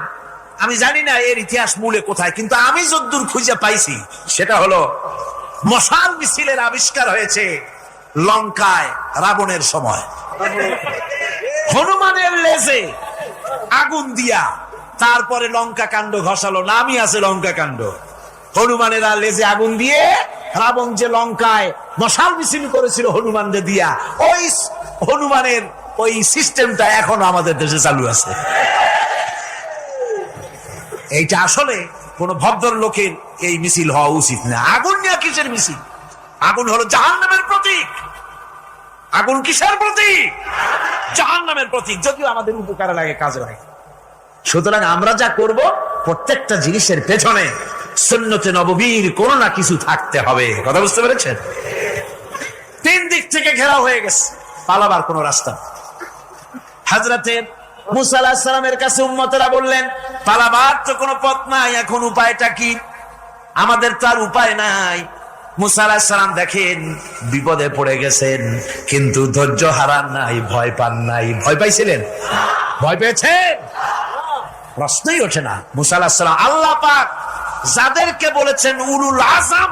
আমি জানি না এর ইতিহাস মূলে কোথায়, কিন্তু আমি যদ্দূর খুঁজে পাইছি সেটা হলো মশাল মিছিলের আবিষ্কার হয়েছে লঙ্কায় রাবণের সময়। হনুমানের লেজে আগুন দিয়া তারপরে লঙ্কা কাণ্ড ঘষালো, নামই আছে লঙ্কা কাণ্ড। হনুমানেরা লেজে আগুন দিয়ে রাবণ যে লঙ্কায় মশাল মিছিল করেছিল হনুমানদের দিয়া, ওই হনুমানের ওই সিস্টেমটা এখনো আমাদের দেশে চালু আছে। এইটা আসলে কোন ভদ্রলোকের এই মিছিল হওয়া উচিত না। আগুন নিয়ে কিসের মিছিল? আগুন হলো জাহান্নামের প্রতীক। আগুন কিসের প্রতীক? জাহান্নামের প্রতীক। যদিও আমাদের উপকারে লাগে, কাজে লাগে। সুতরাং আমরা যা করব, প্রত্যেকটা জিনিসের পেছনে সুন্নতে নববীর কোন না কিছু থাকতে হবে। কথা বুঝতে পেরেছেন? 3 দিক থেকে ঘেরাও হয়ে গেছে, পালাবার কোন রাস্তা। হযরতে মুসা আলাইহিস সালামের কাছে উম্মতেরা বললেন, পালাবার তো কোনো পথ নাই, এখন উপায়টা কি? আমাদের তো আর উপায় নাই। মুসা আলাইহিস সালাম দেখেন বিপদে পড়ে গেছেন, কিন্তু ধৈর্য হারান নাই, ভয় পান নাই। ভয় পাইছিলেন? ভয় পেয়েছেন? প্রশ্নই ওঠে না। মুসা আলাইহিস সালাম, আল্লাহ পাক যাদেরকে বলেছেন উলুল আযম,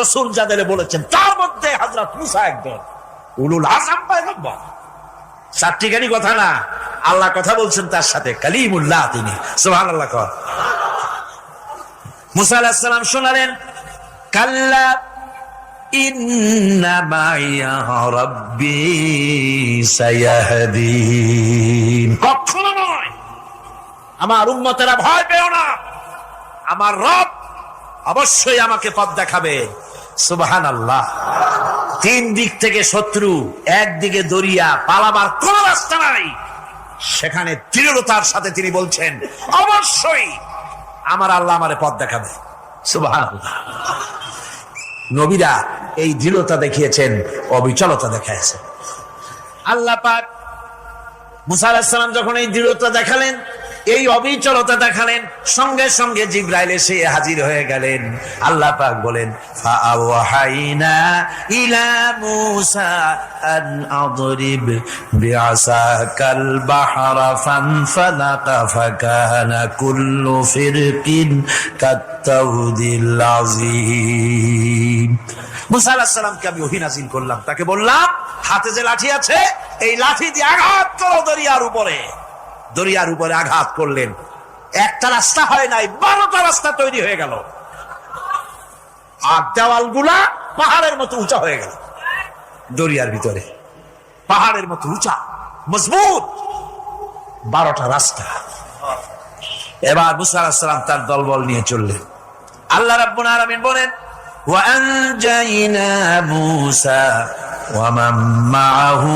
রাসূল যাদের বলেছেন তার মধ্যে হযরত মুসা একজন উলুল আযম পয়গম্বর। চারটিখানি কথা না, আল্লাহ কথা বলছেন তার সাথে, কালিমুল্লাহ তিনি। সুবহানাল্লাহ। মুসা আলাইহিস সালাম শোনালেন, কাল্লা ইন্না মাইয়া রাব্বি সায়াহদিন। কখনো নয়, আমার উম্মতেরা ভয় পেও না, আমার রব অবশ্যই আমাকে পথ দেখাবে। সুবহানাল্লাহ। 3 দিক থেকে শত্রু, একদিকে দরিয়া, পালাবার কোন রাস্তা নাই। সেখানে দৃঢ়তার সাথে তিনি বলছেন, অবশ্যই আমার আল্লাহ আমারে পথ দেখাবে। সুবহানাল্লাহ। নবীরা এই দৃঢ়তা দেখিয়েছেন, অবিচলতা দেখাইছেন। আল্লাহ পাক মুসা আলাইহিস সালাম যখন এই দৃঢ়তা দেখালেন, এই অবিচলতা দেখালেন, সঙ্গে সঙ্গে জিবরাইল এসে হাজির হয়ে গেলেন। আল্লাহ পাক বলেন, ফাআওহাইনা ইলা মূসা আন আদরিব বিআসাকাল বাহরা ফানফালাকা ফাকানা কুল্লু ফিরকিন কাত্তাউদিল আযীম। মুসা আলাইহিস সালামকে আমি ওহী নাযিল করলাম, তাকে বললাম হাতে যে লাঠি আছে এই লাঠি দিয়ে আঘাত করো দরিয়ার উপরে। দরিয়ার উপরে আঘাত করলেন, একটা রাস্তা হয় নাই, 12টা রাস্তা তৈরি হয়ে গেল, আর দেওয়ালগুলা পাহাড়ের মতো উঁচা হয়ে গেল। দরিয়ার ভিতরে পাহাড়ের মতো উঁচা মজবুত 12টা রাস্তা। এবার মুসা আলাইহিস সালাম তার দলবল নিয়ে চললেন। আল্লাহ রাব্বুল আলামিন বলেন, ওয়া আনজাইনা মূসা ওয়া মান মাআহু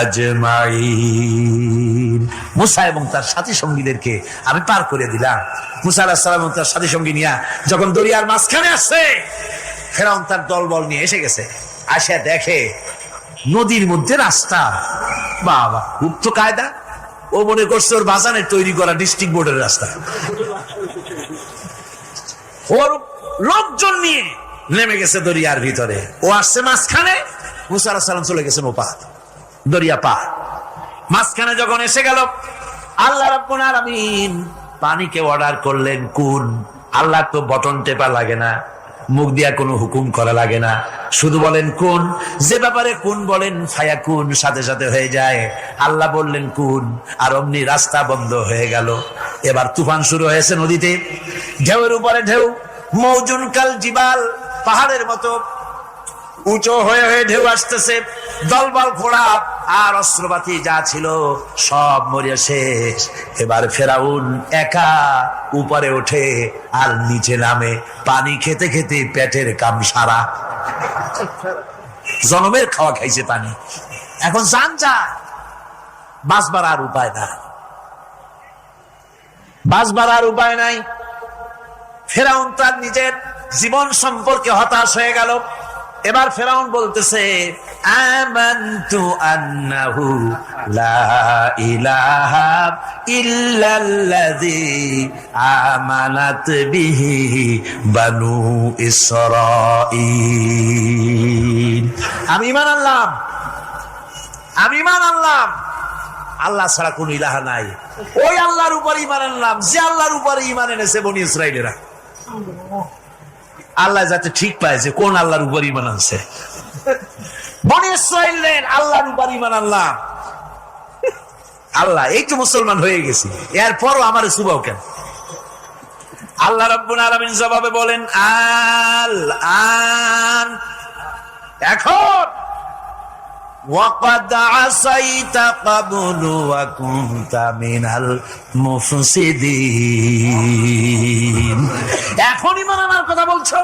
আজমাইন। মুসা এবং তার সাথী সঙ্গীদেরকে আমি পার করে দিলাম। মুসা আলাইহিস সালাম এবং তার সাথী সঙ্গী নিয়ে যখন দরিয়ার মাঝখানে আসছে, ফেরাউন তার দলবল নিয়ে এসে গেছে। আসে দেখে নদীর মধ্যে রাস্তা। বাবা, খুব তো কায়দা। ও মনে করছে ওর বাজানের তৈরি করা ডিস্ট্রিক্ট বোর্ডের রাস্তা। ওর লোকজন নিয়ে নেমে গেছে দরিয়ার ভিতরে, ও আসছে মাঝখানে, মুসা আলাইহিস সালাম চলে গেছেন ওপার, দরিয়া পার। মাঝখানে যখন এসে গেল, আল্লাহ রাব্বুল আলামিন পানিকে অর্ডার করলেন কুন। আল্লাহ তো বটন টেপা লাগে না, মুখ দিয়া কোনো হুকুম করা লাগে না, শুধু বলেন কুন। যে ব্যাপারে কুন বলেন ফায়াকুন, সাথে সাথে হয়ে যায়। আল্লাহ বললেন কুন, আর অমনি রাস্তা বন্ধ হয়ে গেল। এবার তুফান শুরু হয়েছে নদীতে, ঢেউয়ের উপরে ঢেউ, মৌজুন কাল জিবাল, পাহাড়ের মতো উঁচু হয়ে হয়ে ঢেউ আসতেছে। দলবল ঘোড়া আর অস্ত্রপাতি যা ছিল সব মরিয়া শেষ। এবার ফেরাউন একা উপরে ওঠে আর নিচে নামে, পানি খেতে খেতে পেটের কাম সারা। জনমের খাওয়া খাইছে পানি, এখন জান যায়, বাঁচবার আর উপায় নাই, বাঁচবার আর উপায় নাই। ফেরাউন তার নিজের জীবন সম্পর্কে হতাশ হয়ে গেল। এবার ফেরাউন বলতেছে, আমানতু আন্নাহু লা ইলাহা ইল্লাল্লাযী আমানাত বিহি বানু ইসরাঈল। আমি ঈমান আনলাম, আমি ঈমান আনলাম আল্লাহ ছাড়া কোন ইলাহা নাই। ওই আল্লাহর উপর ঈমান আনলাম যে আল্লাহর উপরে ঈমান এনেছে বনি ইসরাঈলেরা। আল্লাহ যাতে ঠিক পায় যে কোন আল্লাহর উপর ঈমান আনছে। বনি ইসরাঈলের আল্লাহর উপর ঈমান আনলাম। আল্লাহ, এই তো মুসলমান হয়ে গেছি, এরপরও আমার সুবাও কেন? আল্লাহ রাব্বুল আলামিন জবাবে বলেন, আল আন, এখন ওয়াকাদ আসাইতা ক্বাবলু ওয়া কুনতা মিনাল মুফসিদিন। এখন ঈমান আনার কথা বলছো,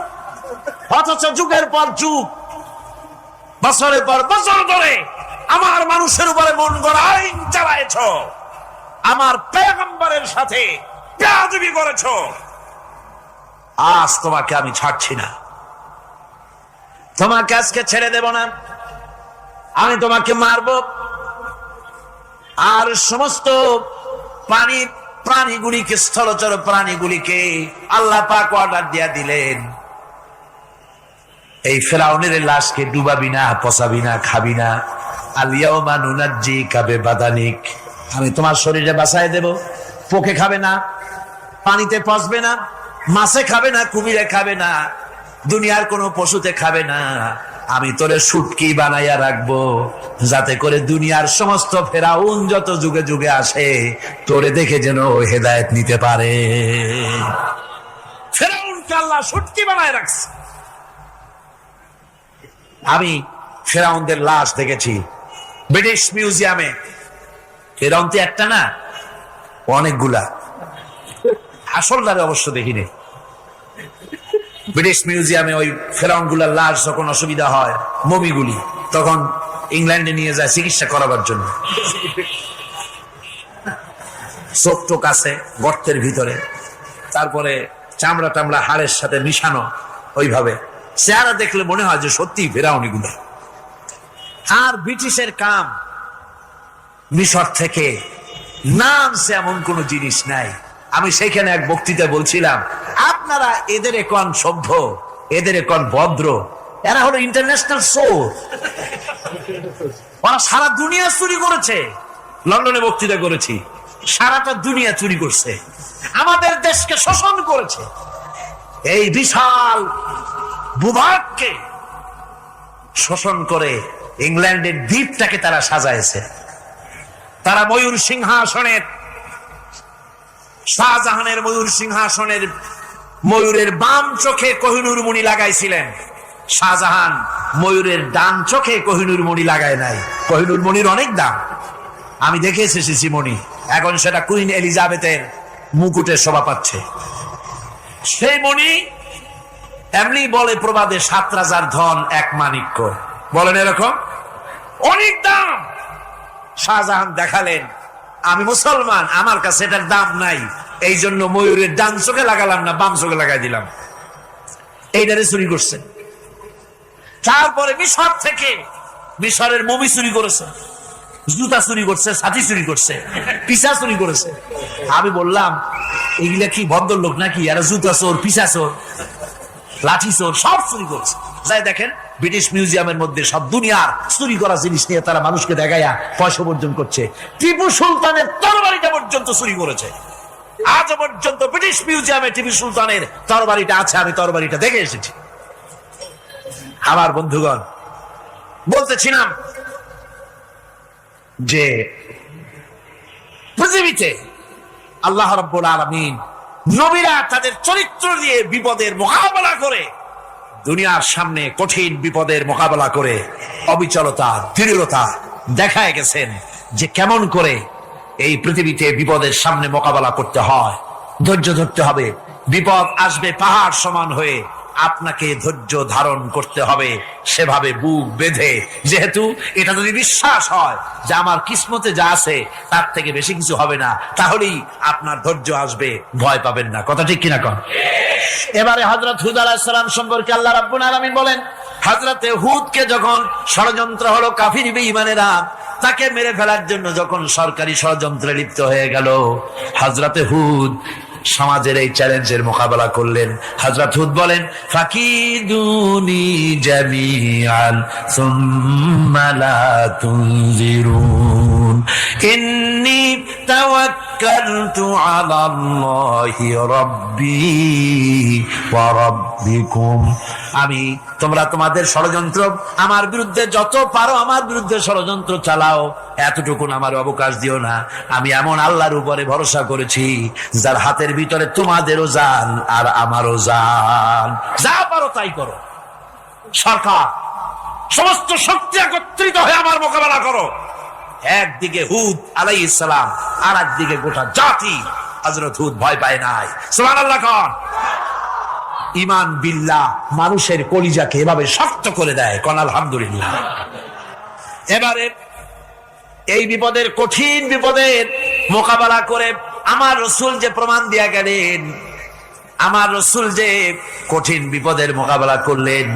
অথচ যুগের পর যুগ, বছরের পর বছর ধরে আমার মানুষের উপরে মন গড়া আইন চালায়েছ, আমার পয়গম্বরের সাথে বেয়াদবি করেছ। আজ তোমাকে আমি ছাড়ছি না, তোমাকে আজকে ছেড়ে দেব না, আমি তোমাকে মারব। আর সমস্ত প্রাণীগুলিকে, স্থলচর প্রাণীগুলিকে আল্লাহ পাক অর্ডার দিয়া দিলেন, এই ফেরাউনের লাশকে ডুবাবি না, পচাবি না, খাবি না। আলিয়াউমা নুনাজ্জিকা বিবাদানিক, আমি তোমার শরীরে বাঁচায় দেব। পোকে খাবে না, পানিতে পচবে না, মাছে খাবে না, কুমিরে খাবে না, দুনিয়ার কোনো পশুতে খাবে না। আমি তোরে শুটকি বানাইয়া রাখবো, যাতে করে দুনিয়ার সমস্ত ফেরাউন যত যুগে যুগে আসে তোরে দেখে যেন হেদায়েত নিতে পারে। ফেরাউনকে আল্লাহ শুটকি বানায় রাখছে। আমি ফেরাউনদের লাশ দেখেছি ব্রিটিশ মিউজিয়ামে। ফেরাউন তো একটা না, অনেকগুলা। আসলদারে অবশ্য দেখিনি। ব্রিটিশ মিউজিয়ামে ওই ফেরাউন গুলার লাশ যখন অসুবিধা হয়, মমিগুলি, তখন ইংল্যান্ডে নিয়ে যায় চিকিৎসা করাবার জন্য। চোখ টোক আছে গর্তের ভিতরে, তারপরে চামড়া টামড়া হাড়ের সাথে মিশানো, ওইভাবে চেহারা দেখলে মনে হয় যে সত্যি ফেরাউনিগুলো। আর ব্রিটিশের কাম মিশর থেকে নামছে এমন কোন জিনিস নাই। আমি সেখানে এক বক্তৃতা বলছিলাম, আপনারা এদের এখন সভ্য, এদের এখন ভদ্র, এরা হলো ইন্টারন্যাশনাল চোর। ওরা সারা দুনিয়া চুরি করেছে। লন্ডনে বক্তৃতা করেছি, সারাটা দুনিয়া চুরি করছে, আমাদের দেশকে শোষণ করেছে। এই বিশাল ভূভাগকে শোষণ করে ইংল্যান্ডের দ্বীপটাকে তারা সাজাইছে। তারা ময়ূর সিংহাসনের, শাহজাহানের ময়ূর সিংহাসনের ময়ূরের বাম চোখে কোহিনূর মণি লাগাইছিলেন। শাহজাহান ময়ূরের ডান চোখে কোহিনূর মণি লাগায় নাই। কোহিনূর মণির অনেক দাম, আমি দেখে এসেছি মণি। এখন সেটা কুইন এলিজাবেথের মুকুটের শোভা পাচ্ছে। সেই মণি এমনি বলে প্রবাদে 7 রাজার ধন 1 মাণিক্য, বলেন এরকম অনেক দাম। শাহজাহান দেখালেন, আমি মুসলমান, আমার কাছে এটার দাম নাই, এই জন্য ময়ূরের ডান চোখে লাগালাম না, বাম চোখে লাগাই দিলাম। এইটারে চুরি করছে। তারপরে মিশর থেকে, মিশরের মমি চুরি করেছে, জুতা চুরি করছে, ছাতি চুরি করছে, পিসা চুরি করেছে। আমি বললাম এগুলা কি ভদ্রলোক নাকি? এরা জুতা চোর, পিসা চোর, লাঠি চোর, সব চুরি করছে। যাই দেখেন ব্রিটিশ মিউজিয়ামের মধ্যে সব দুনিয়ার চুরি করা জিনিস নিয়ে তারা মানুষকে দেখাইয়া পয়সা অর্জন করছে। টিপু সুলতানের তরবারিটা পর্যন্ত চুরি করেছে। আজ পর্যন্ত ব্রিটিশ মিউজিয়ামে টিপু সুলতানের তরবারিটা আছে, আমি তরবারিটা দেখে এসেছি। আমার বন্ধুগণ, বলতেছিলাম যে পৃথিবীতে আল্লাহ রাব্বুল আলামিন নবীরা তাদের চরিত্র দিয়ে বিপদের মোকাবেলা করে, দুনিয়ার সামনে কঠিন বিপদের মোকাবেলা করে অবিচলতা, দৃঢ়তা দেখায় গেছেন যে কেমন করে এই পৃথিবীতে বিপদের সামনে মোকাবেলা করতে হয়। ধৈর্য ধরতে হবে। বিপদ আসবে পাহাড় সমান হয়ে, আপনাকে ধৈর্য ধারণ করতে হবে সেভাবে বুক বেঁধে। যেহেতু এটা যদি বিশ্বাস হয় যে আমার কিসমতে যা আছে তার থেকে বেশি কিছু হবে না, তাহলেই আপনার ধৈর্য আসবে, ভয় পাবেন না। কথা ঠিক কিনা কন? এবারে হযরত হুদ আলাইহিস সালাম সম্পর্কে আল্লাহ রাব্বুল আলামিন বলেন, হযরতে হুদকে যখন ষড়যন্ত্র হলো, কাফির বেঈমানেরা তাকে মেরে ফেলার জন্য যখন সরকারি ষড়যন্ত্রে লিপ্ত হয়ে গেল, হযরতে হুদ সমাজের এই চ্যালেঞ্জের মোকাবেলা করলেন। হযরত হুদ বলেন, ফাকিদুনি জামিআন সুম্মা লা তুনজিরুন ইন্নী তাওয়াক্কালতু আলাল্লাহি রাব্বি ওয়া রাব্বিকুম। তোমরা তোমাদের ষড়যন্ত্র আমার বিরুদ্ধে যত পারো আমার বিরুদ্ধে ষড়যন্ত্র চালাও, এতটুকুন আমার অবকাশ দিও না। আমি এমন আল্লাহর উপরে ভরসা করেছি যার হাতের ভিতরে তোমাদেরও জান আর আমারও জান। যা পারো তাই করো। সরকার সমস্ত শক্তি একত্রিত হয়ে আমার মোকাবেলা করো। একদিকে হুদ আলাইহিস সালাম, আর একদিকে গোটা জাতি। হযরত হুদ ভয় পায় নাই। সুবহানাল্লাহ কোন? ঈমান বিল্লাহ মানুষের কলিজাকে এভাবে শক্ত করে দেয়। কোন আলহামদুলিল্লাহ। এবারে এই বিপদের, কঠিন বিপদের মোকাবেলা করে আমার রাসূল যে প্রমাণ দিয়া গেলেন, আমার রাসূল যে কঠিন বিপদের মোকাবেলা করলেন,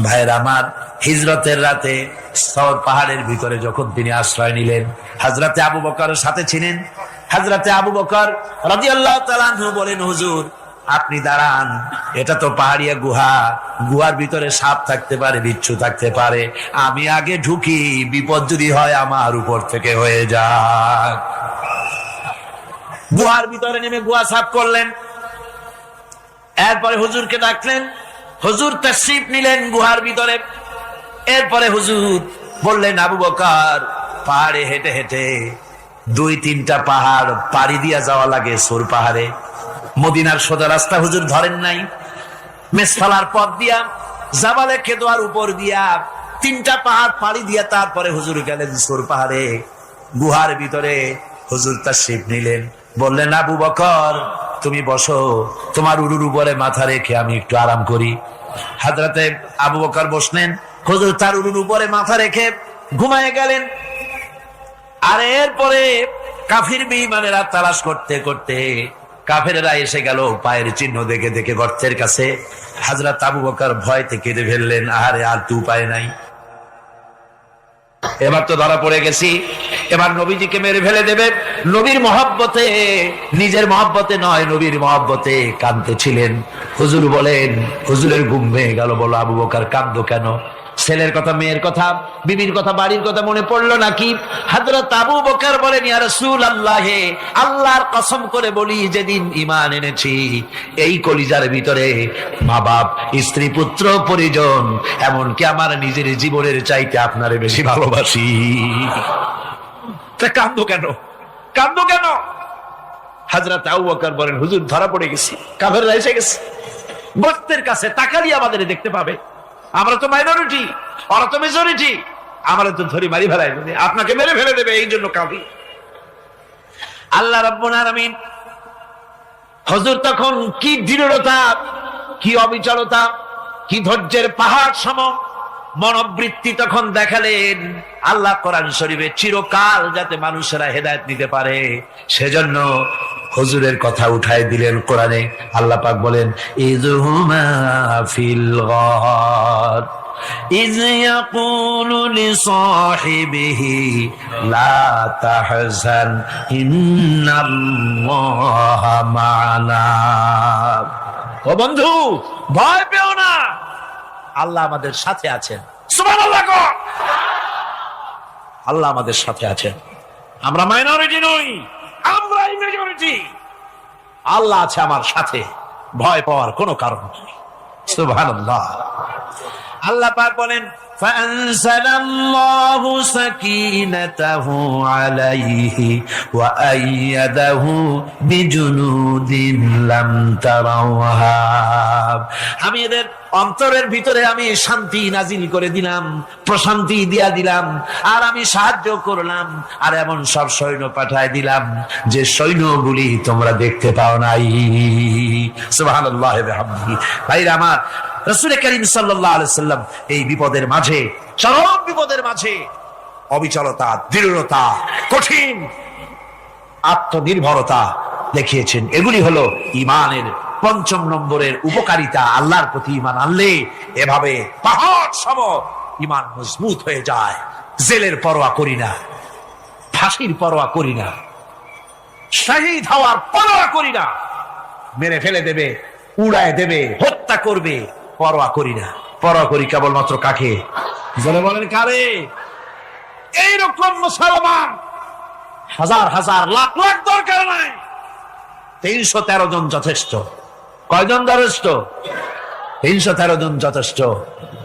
ভাইরা আমার, হিজরতের রাতে সওর পাহাড়ের ভিতরে যখন তিনি আশ্রয় নিলেন, হযরতে আবু বকরের সাথে ছিলেন। হযরতে আবু বকর রাদিয়াল্লাহু তাআলা আনহু বলেন, হুজুর আপনি দাঁড়ান, এটা তো পাহাড়িয়া গুহা, গুহার ভিতরে সাপ থাকতে পারে, বিচ্ছু থাকতে পারে, আমি আগে ঢুকি, বিপদ যদি হয় আমার উপর থেকে হয়ে যাক। গুহার ভিতরে নেমে গুহা সাফ করলেন। এরপরে হুজুরকে ডাকলেন, হুজুর তাশরীফ নিলেন গুহার ভিতরে। এরপরে হুজুর বললেন, আবু বকর, পাহাড়ে হেঁটে হেঁটে 2-3টা পাহাড় পাড়ি দিয়া যাওয়া লাগে সোর পাহাড়ে। মদিনার সোজা রাস্তা হুজুর ধরেন নাই, মেসফালার পথ দিয়া, জাবালে কেদোয়ার উপর দিয়া 3টা পাহাড় পাড়ি দিয়া তারপরে হুজুর গেলেন সোর পাহাড়ে। গুহার ভিতরে হুজুর তাশরীফ নিলেন। বললেন, আবু বকর তুমি বসো, তোমার উরুর উপরে মাথা রেখে আমি একটু আরাম করি। হযরতে আবু বকর বসলেন, হুজুর তার উরুর উপরে মাথা রেখে ঘুমায় গেলেন। আর এরপরে কাফির বেঈমানেরা তালাশ করতে করতে কাফেররা এসে গেল পায়ের চিহ্ন দেখে দেখে গর্তের কাছে। হযরত আবু বকর ভয়তে কেঁদে ফেললেন, আহারে আর তো উপায় নাই, এবার তো ধরা পড়ে গেছি, এবার নবীজিকে মেরে ফেলে দেবে। নবীর মহব্বতে, নিজের মহব্বতে নয়, নবীর মহব্বতে কাঁদতেছিলেন। হুজুর বলেন, হুজুরের ঘুম ভেঙে গেল। বলো আবু বকর কাঁদো কেন? ছেলের কথা, মেয়ের কথা, বিবির কথা, বাড়ির কথা মনে পড়লো নাকি? হযরত আবু বকর বলেন, ইয়া রাসূলুল্লাহ, আল্লাহর কসম করে বলি, যেদিন ঈমান এনেছি এই কলিজার ভিতরে মা বাপ, স্ত্রী, পুত্র, পরিজন, এমনকি আমার নিজের জীবনের চাইতে আপনারে বেশি ভালোবাসি। তা কাঁদো কেন? কাঁদো কেন? হযরত আবু বকর বলেন, হুজুর ধরা পড়ে গেছি, কাফেররা এসে গেছে গর্তের কাছে, তাকালি আমাদের দেখতে পাবে, আমরা তো মাইনরিটি, ওরা তো মেজরিটি, আমরা তো ধরি মারি ফেলাই দেবে, আপনাকে মেরে ফেলে দেবে, এই জন্য কাঁদি। আল্লাহ রাব্বুল আলামিন, হুজুর তখন কি দৃঢ়তা, কি অবিচলতা, কি ধৈর্যের পাহাড় সম মনোবৃত্তি তখন দেখালেন। আল্লাহ কোরআন শরীফে চিরকাল যাতে মানুষেরা হেদায়েত নিতে পারে, সেজন্য হুজুরের কথা উঠায় দিলেন কোরআনে। আল্লাহ পাক বলেন, ইযহুমা ফিল গার ইয ইয়াকুলু লিসাহিবিহি লা তাহজান ইন্নাল্লাহা মা'ানা। ও বন্ধু, ভয় পেও না, আল্লাহ আমাদের সাথে আছেন। সুবহানাল্লাহ। আল্লাহ আমাদের সাথে আছেন, আমরা মাইনরিটি নই, আমরাই মেজরিটি। আল্লাহ আছে আমার সাথে, ভয় পাওয়ার কোনো কারণ নেই। সুবহানাল্লাহ। আল্লাহ পাক বলেন, ফাআনজালাল্লাহু সাকিনাতাহু আলাইহি ওয়া আইয়াদাহু বিজুনুদিন লাম তারাওহা। আমি এদের অন্তরের ভিতরে আমি শান্তি নাজিল করে দিলাম, প্রশান্তি দিয়া দিলাম, আর আমি সাহায্য করলাম, আর এমন সব সৈন্য পাঠায় দিলাম যে সৈন্যগুলি তোমরা দেখতে পাও নাই। সুবহানাল্লাহি ওয়া বিহামদিহি। ভাইরা আমার, রাসূল কারীম সাল্লাল্লাহু আলাইহি সাল্লাম এই বিপদের মাঝে, চরম বিপদের মাঝে অবিচলতা, দৃঢ়তা, কঠিন আত্মনির্ভরতা দেখিয়েছেন। এগুলি হলো ঈমানের পঞ্চম নম্বরের উপকারিতা। আল্লাহর প্রতি ঈমান আনলে এভাবে পাহাড় সম ঈমান মজবুত হয়ে যায়। জেলের পরোয়া করি না, ফাঁসির পরোয়া করি না, শহীদ হওয়ার পরোয়া করি না, মেরে ফেলে দেবে, উড়ায় দেবে, হত্যা করবে, পরোয়া করি না। পরোয়া করি কেবলমাত্র কাকে? জেনে বলেন কারে? এইরকম মুসলমান হাজার হাজার লাখ লাখ দরকার নাই, 313 জন যথেষ্ট। কয়জন যথেষ্ট? 313 জন যথেষ্ট।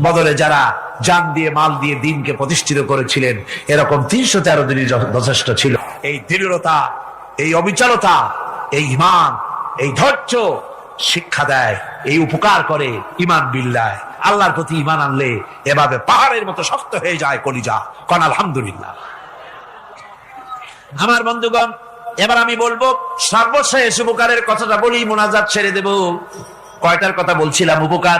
বদরে যারা জান দিয়ে, মাল দিয়ে দিনকে প্রতিষ্ঠিত করেছিলেন, এরকম 313 জনই যথেষ্ট ছিল। এই দৃঢ়তা, এই অবিচলতা, এই ঈমান, এই ধৈর্য শিক্ষা দেয়, এই উপকার করে ঈমান বিল্লাহ। আল্লাহর প্রতি ঈমান আনলে এভাবে পাহাড়ের মতো শক্ত হয়ে যায় কলিজা। কোন আলহামদুলিল্লাহ। আমার বন্ধুগণ, এবার আমি বলবো সর্বশেষ উপকারের কথাটা বলি, মোনাজাত ছেড়ে দেব। কয়টার কথা বলছিলাম? উপকার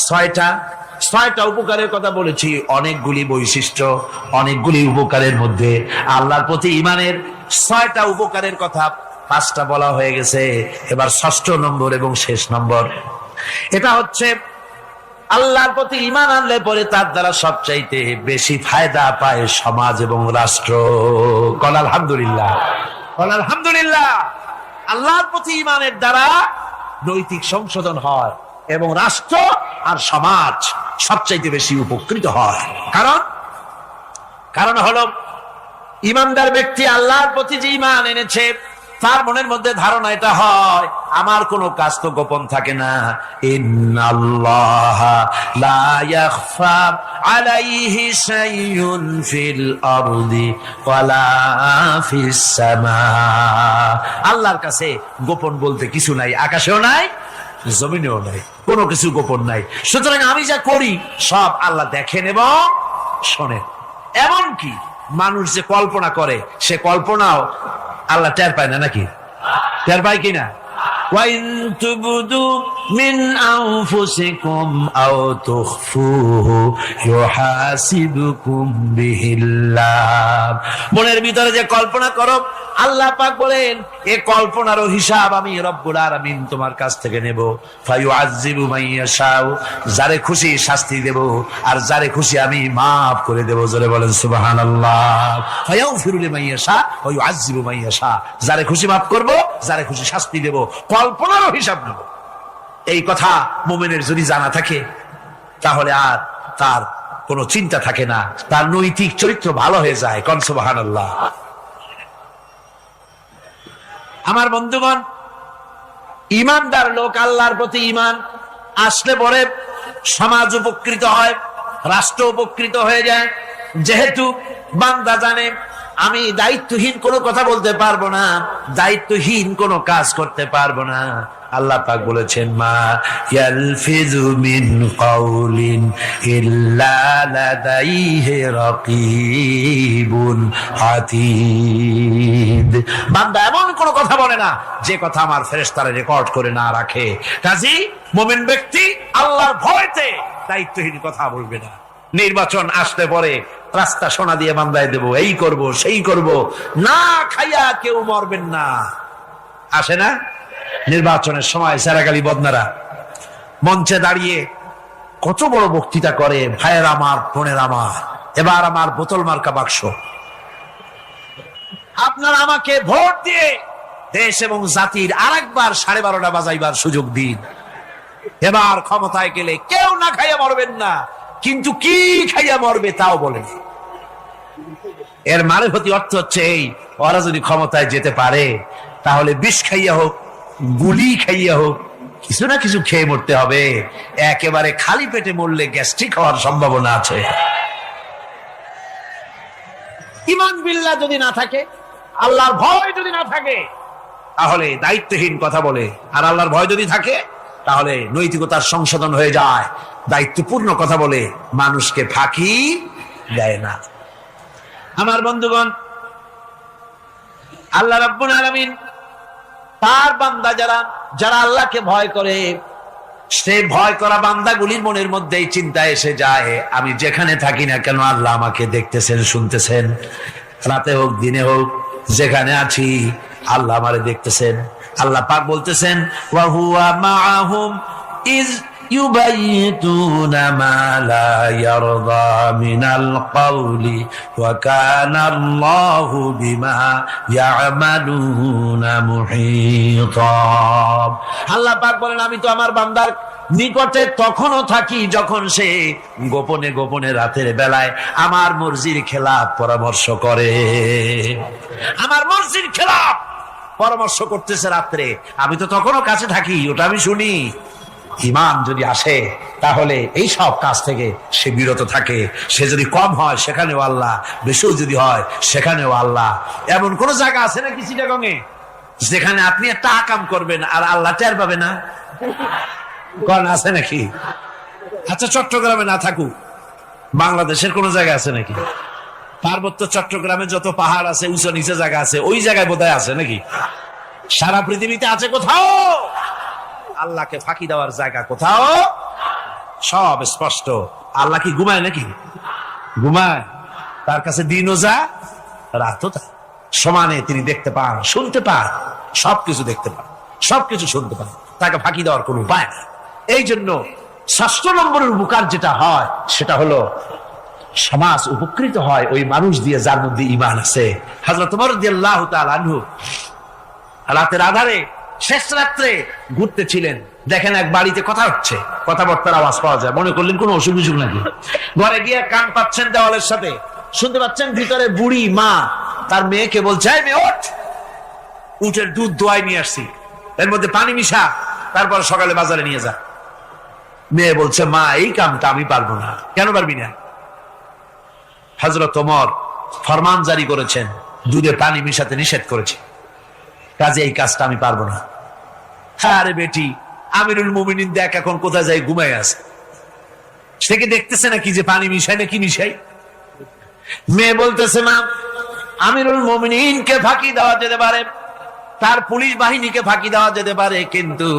6টা উপকারের কথা বলেছি। অনেকগুলি বৈশিষ্ট্য, অনেকগুলি উপকারের মধ্যে আল্লাহর প্রতি ঈমানের 6টা উপকারের কথা 5টা বলা হয়ে গেছে। এবার 6ষ্ঠ নম্বর এবং শেষ নম্বর, এটা হচ্ছে আল্লাহর প্রতি ঈমান আনলে পরে তার দ্বারা সবচাইতে বেশি ফায়দা পায় সমাজ এবং রাষ্ট্র। কোন আলহামদুলিল্লাহ। কোন আলহামদুলিল্লাহ। আল্লাহর প্রতি ঈমানের দ্বারা নৈতিক সংশোধন হয় এবং রাষ্ট্র আর সমাজ সবচাইতে বেশি উপকৃত হয়। কারণ হলো ঈমানদার ব্যক্তি আল্লাহর প্রতি যে ঈমান এনেছে, তার মনের মধ্যে ধারণা এটা হয়, আমার কোনো কাজ তো গোপন থাকে না। ইন্নাল্লাহা লা ইয়াখফা আলাইহি শাইউন ফিল আরদি ওয়ালা ফিস সামা। আল্লাহর কাছে গোপন বলতে কিছু নাই, আকাশেও নাই, জমিনেও নাই, কোনো কিছু গোপন নাই। সুতরাং আমি যা করি সব আল্লাহ দেখেন এবং শোনেন। এমনকি মানুষ যে কল্পনা করে, সে কল্পনাও আল্লাহ টের পায় না নাকি? টের পায় কিনা? ওয়া ইন তুবদু মিন আনফুসিকুম আও তুখফুহু ইউহাসিবুকুম বিহিল্লাহ। মনের ভিতরে যে কল্পনা করো, আল্লাহ পাক বলেন এই কল্পনারও হিসাব আমি রব্বুল আলামিন তোমার কাছ থেকে নেব। ফায়ুআযযিবু মান ইয়াশাউ, যারে খুশি শাস্তি দেব, আর যারে খুশি আমি মাফ করে দেব। জোরে বলেন সুবহানাল্লাহ। ফায়াগফিরু লিমান ইয়াশা ওয়া ইউআযযিবু মান ইয়াশা, যারে খুশি মাফ করব, যারে খুশি শাস্তি দেব, কল্পনারও হিসাব নেব। এই কথা মুমিনের যদি জানা থাকে তাহলে আর তার কোনো চিন্তা থাকে না, তার নৈতিক চরিত্র ভালো হয়ে যায়। কোন সুবহানাল্লাহ। আমার বন্ধুগণ, ইমানদার লোক, আল্লাহর প্রতি ইমান আসলে পরে সমাজ উপকৃত হয়, রাষ্ট্র উপকৃত হয়ে যায়। যেহেতু বান্দা জানে আমি দায়িত্বহীন কোনো কথা বলতে পারবো না, দায়িত্বহীন কোনো কাজ করতে পারবো না। আল্লাহ পাক বলেছেন, মা ইয়ালফিযু মিন কাউলিন ইল্লা লাদাইহি রাকীবুন আতীদ। বান্দা এমন কোন কথা বলে না যে কথা আমার ফেরেশতারা রেকর্ড করে না রাখে। কাজী মুমিন ব্যক্তি আল্লাহর ভয়তে দায়িত্বহীন কথা বলবে না। নির্বাচন আসতে পরে রাস্তা সোনা দিয়ে বান্দায় দেব, এই করব সেই করব, না খাইয়া কেউ মরবেন না। আসে না নির্বাচনের সময় সেরাগালি বদনারা মঞ্চে দাঁড়িয়ে কত বড় বক্তৃতা করে, ভাইয়ের আমার, বোনের আমার, এবার আমার বোতল মার্কা বাক্স, আপনারা আমাকে ভোট দিয়ে দেশ এবং জাতির আরেকবার 12:30 বাজাইবার সুযোগ দিন। এবার ক্ষমতায় গেলে কেউ না খাইয়া মরবেন না, কিন্তু কি খাইয়া মরবে তাও বলেন। এর মারফতি অর্থ হচ্ছে এই, ওরা যদি ক্ষমতায় যেতে পারে তাহলে বিষ খাইয়া হোক, গুলি খাইয়া হোক, কিছু না কিছু খেয়ে মরতে হবে। একেবারে খালি পেটে মরলে গ্যাস্ট্রিক হওয়ার সম্ভাবনা আছে। ঈমান বিল্লাহ যদি না থাকে, আল্লাহর ভয় যদি না থাকে, তাহলে দায়িত্বহীন কথা বলে। আর আল্লাহর ভয় যদি থাকে তাহলে নৈতিকতার সংশোধন হয়ে যায়, দায়িত্বপূর্ণ কথা বলে, মানুষকে ফাঁকি দেয় না। আমার বন্ধুগণ, আল্লাহ রাব্বুল আলামিন তার বান্দা যারা আল্লাহকে ভয় করে, সে ভয় করা বান্দাগুলির মনের মধ্যেই চিন্তা এসে যায়, আমি যেখানে থাকি না কেন আল্লাহ আমাকে দেখতেছেন, শুনতেছেন। রাতে হোক দিনে হোক যেখানে আছি আল্লাহ আমারে দেখতেছেন। আল্লাহ পাক বলতেছেন, ওয়া হুয়া মাআহুম ইজ ইউবাইতুনা মা লা ইয়ারদা মিনাল কাওলি ওয়া কানা আল্লাহু বিমা ইয়ামালুনা মুহীতা। আল্লাহ পাক বলেন, আমি তো আমার বান্দার নিকটে তখনও থাকি যখন সে গোপনে গোপনে রাতের বেলায় আমার মর্জির খেলাফ পরামর্শ করে। আমার মর্জির খেলাফ পরামর্শ করতেছে রাত্রে, আমি তো তখনও কাছে থাকি, ওটা আমি শুনি। ঈমান যদি আসে তাহলে এই সব কাজ থেকে সে বিরত থাকে। সে যদি কম হয় সেখানেও আল্লাহ, বেশিও যদি হয় সেখানেও আল্লাহ। এমন কোন জায়গা আছে নাকি চিটাগংয়ে যেখানে আপনি একটা আকাম করবেন আর আল্লাহ টের পাবে না? কোন আছে নাকি? আচ্ছা, চট্টগ্রামে না থাকুক, বাংলাদেশের কোন জায়গা আছে নাকি? পার্বত্য চট্টগ্রামে যত পাহাড় আছে, উঁচু নিচে জায়গা আছে, ওই জায়গায় বোধহয় আছে নাকি? সারা পৃথিবীতে আছে কোথাও? আল্লাহকে ফাঁকি দেওয়ার জায়গা কোথাও? সব স্পষ্ট। আল্লাহ কি ঘুমায় নাকি? ঘুমায়? তার কাছে দিনও যা, রাতও তা, সমানে তিনি দেখতে পান, শুনতে পান, সবকিছু দেখতে পান, সবকিছু শুনতে পান। তাকে ফাঁকি দেওয়ার কোন উপায় না। এই জন্য ৬ষ্ঠ নম্বরের উপকার যেটা হয় সেটা হলো সমাজ উপকৃত হয় ওই মানুষ দিয়ে যার মধ্যে ঈমান আছে। হযরত ওমর রাদিয়াল্লাহু তাআলা আনহু রাতের আধারে শেষ রাত্রে ঘুরতেছিলেন, দেখেন এক বাড়িতে কথা হচ্ছে, কথাবার্তার আওয়াজ পাওয়া যায়। মনে করলেন কোন অসুখ বিসুখ নাকি। ঘরে গিয়ে কান পাচ্ছেন দেওয়ালের সাথে, শুনতে পাচ্ছেন ভিতরে বুড়ি মা তার মেয়েকে বলছে, এই মেয়ে ওঠ, উটের দুধ দোয়াই নিয়ে আসছি, এর মধ্যে পানি মিশা, তারপর সকালে বাজারে নিয়ে যা। মেয়ে বলছে, মা এই কামটা আমি পারবো না। কেন পারবি না? হযরত ওমর ফরমান জারি করেছেন, দুধে পানি মিশাতে নিষেধ করেছে, কাজে এই কাজটা আমি পারবো না। আরে বেটি, আমিরুল মুমিনিন দেখ এখন কোথায় যাই ঘুমাই আছে, সে কি দেখতেছে নাকি যে পানি মিশাই না কি মিশাই? মেয়ে বলতেছে, মা আমিরুল মুমিনিনকে ফাঁকি দেওয়া যেতে পারে, তার পুলিশ বাহিনীকে ফাঁকি দেওয়া যেতে পারে, কিন্তু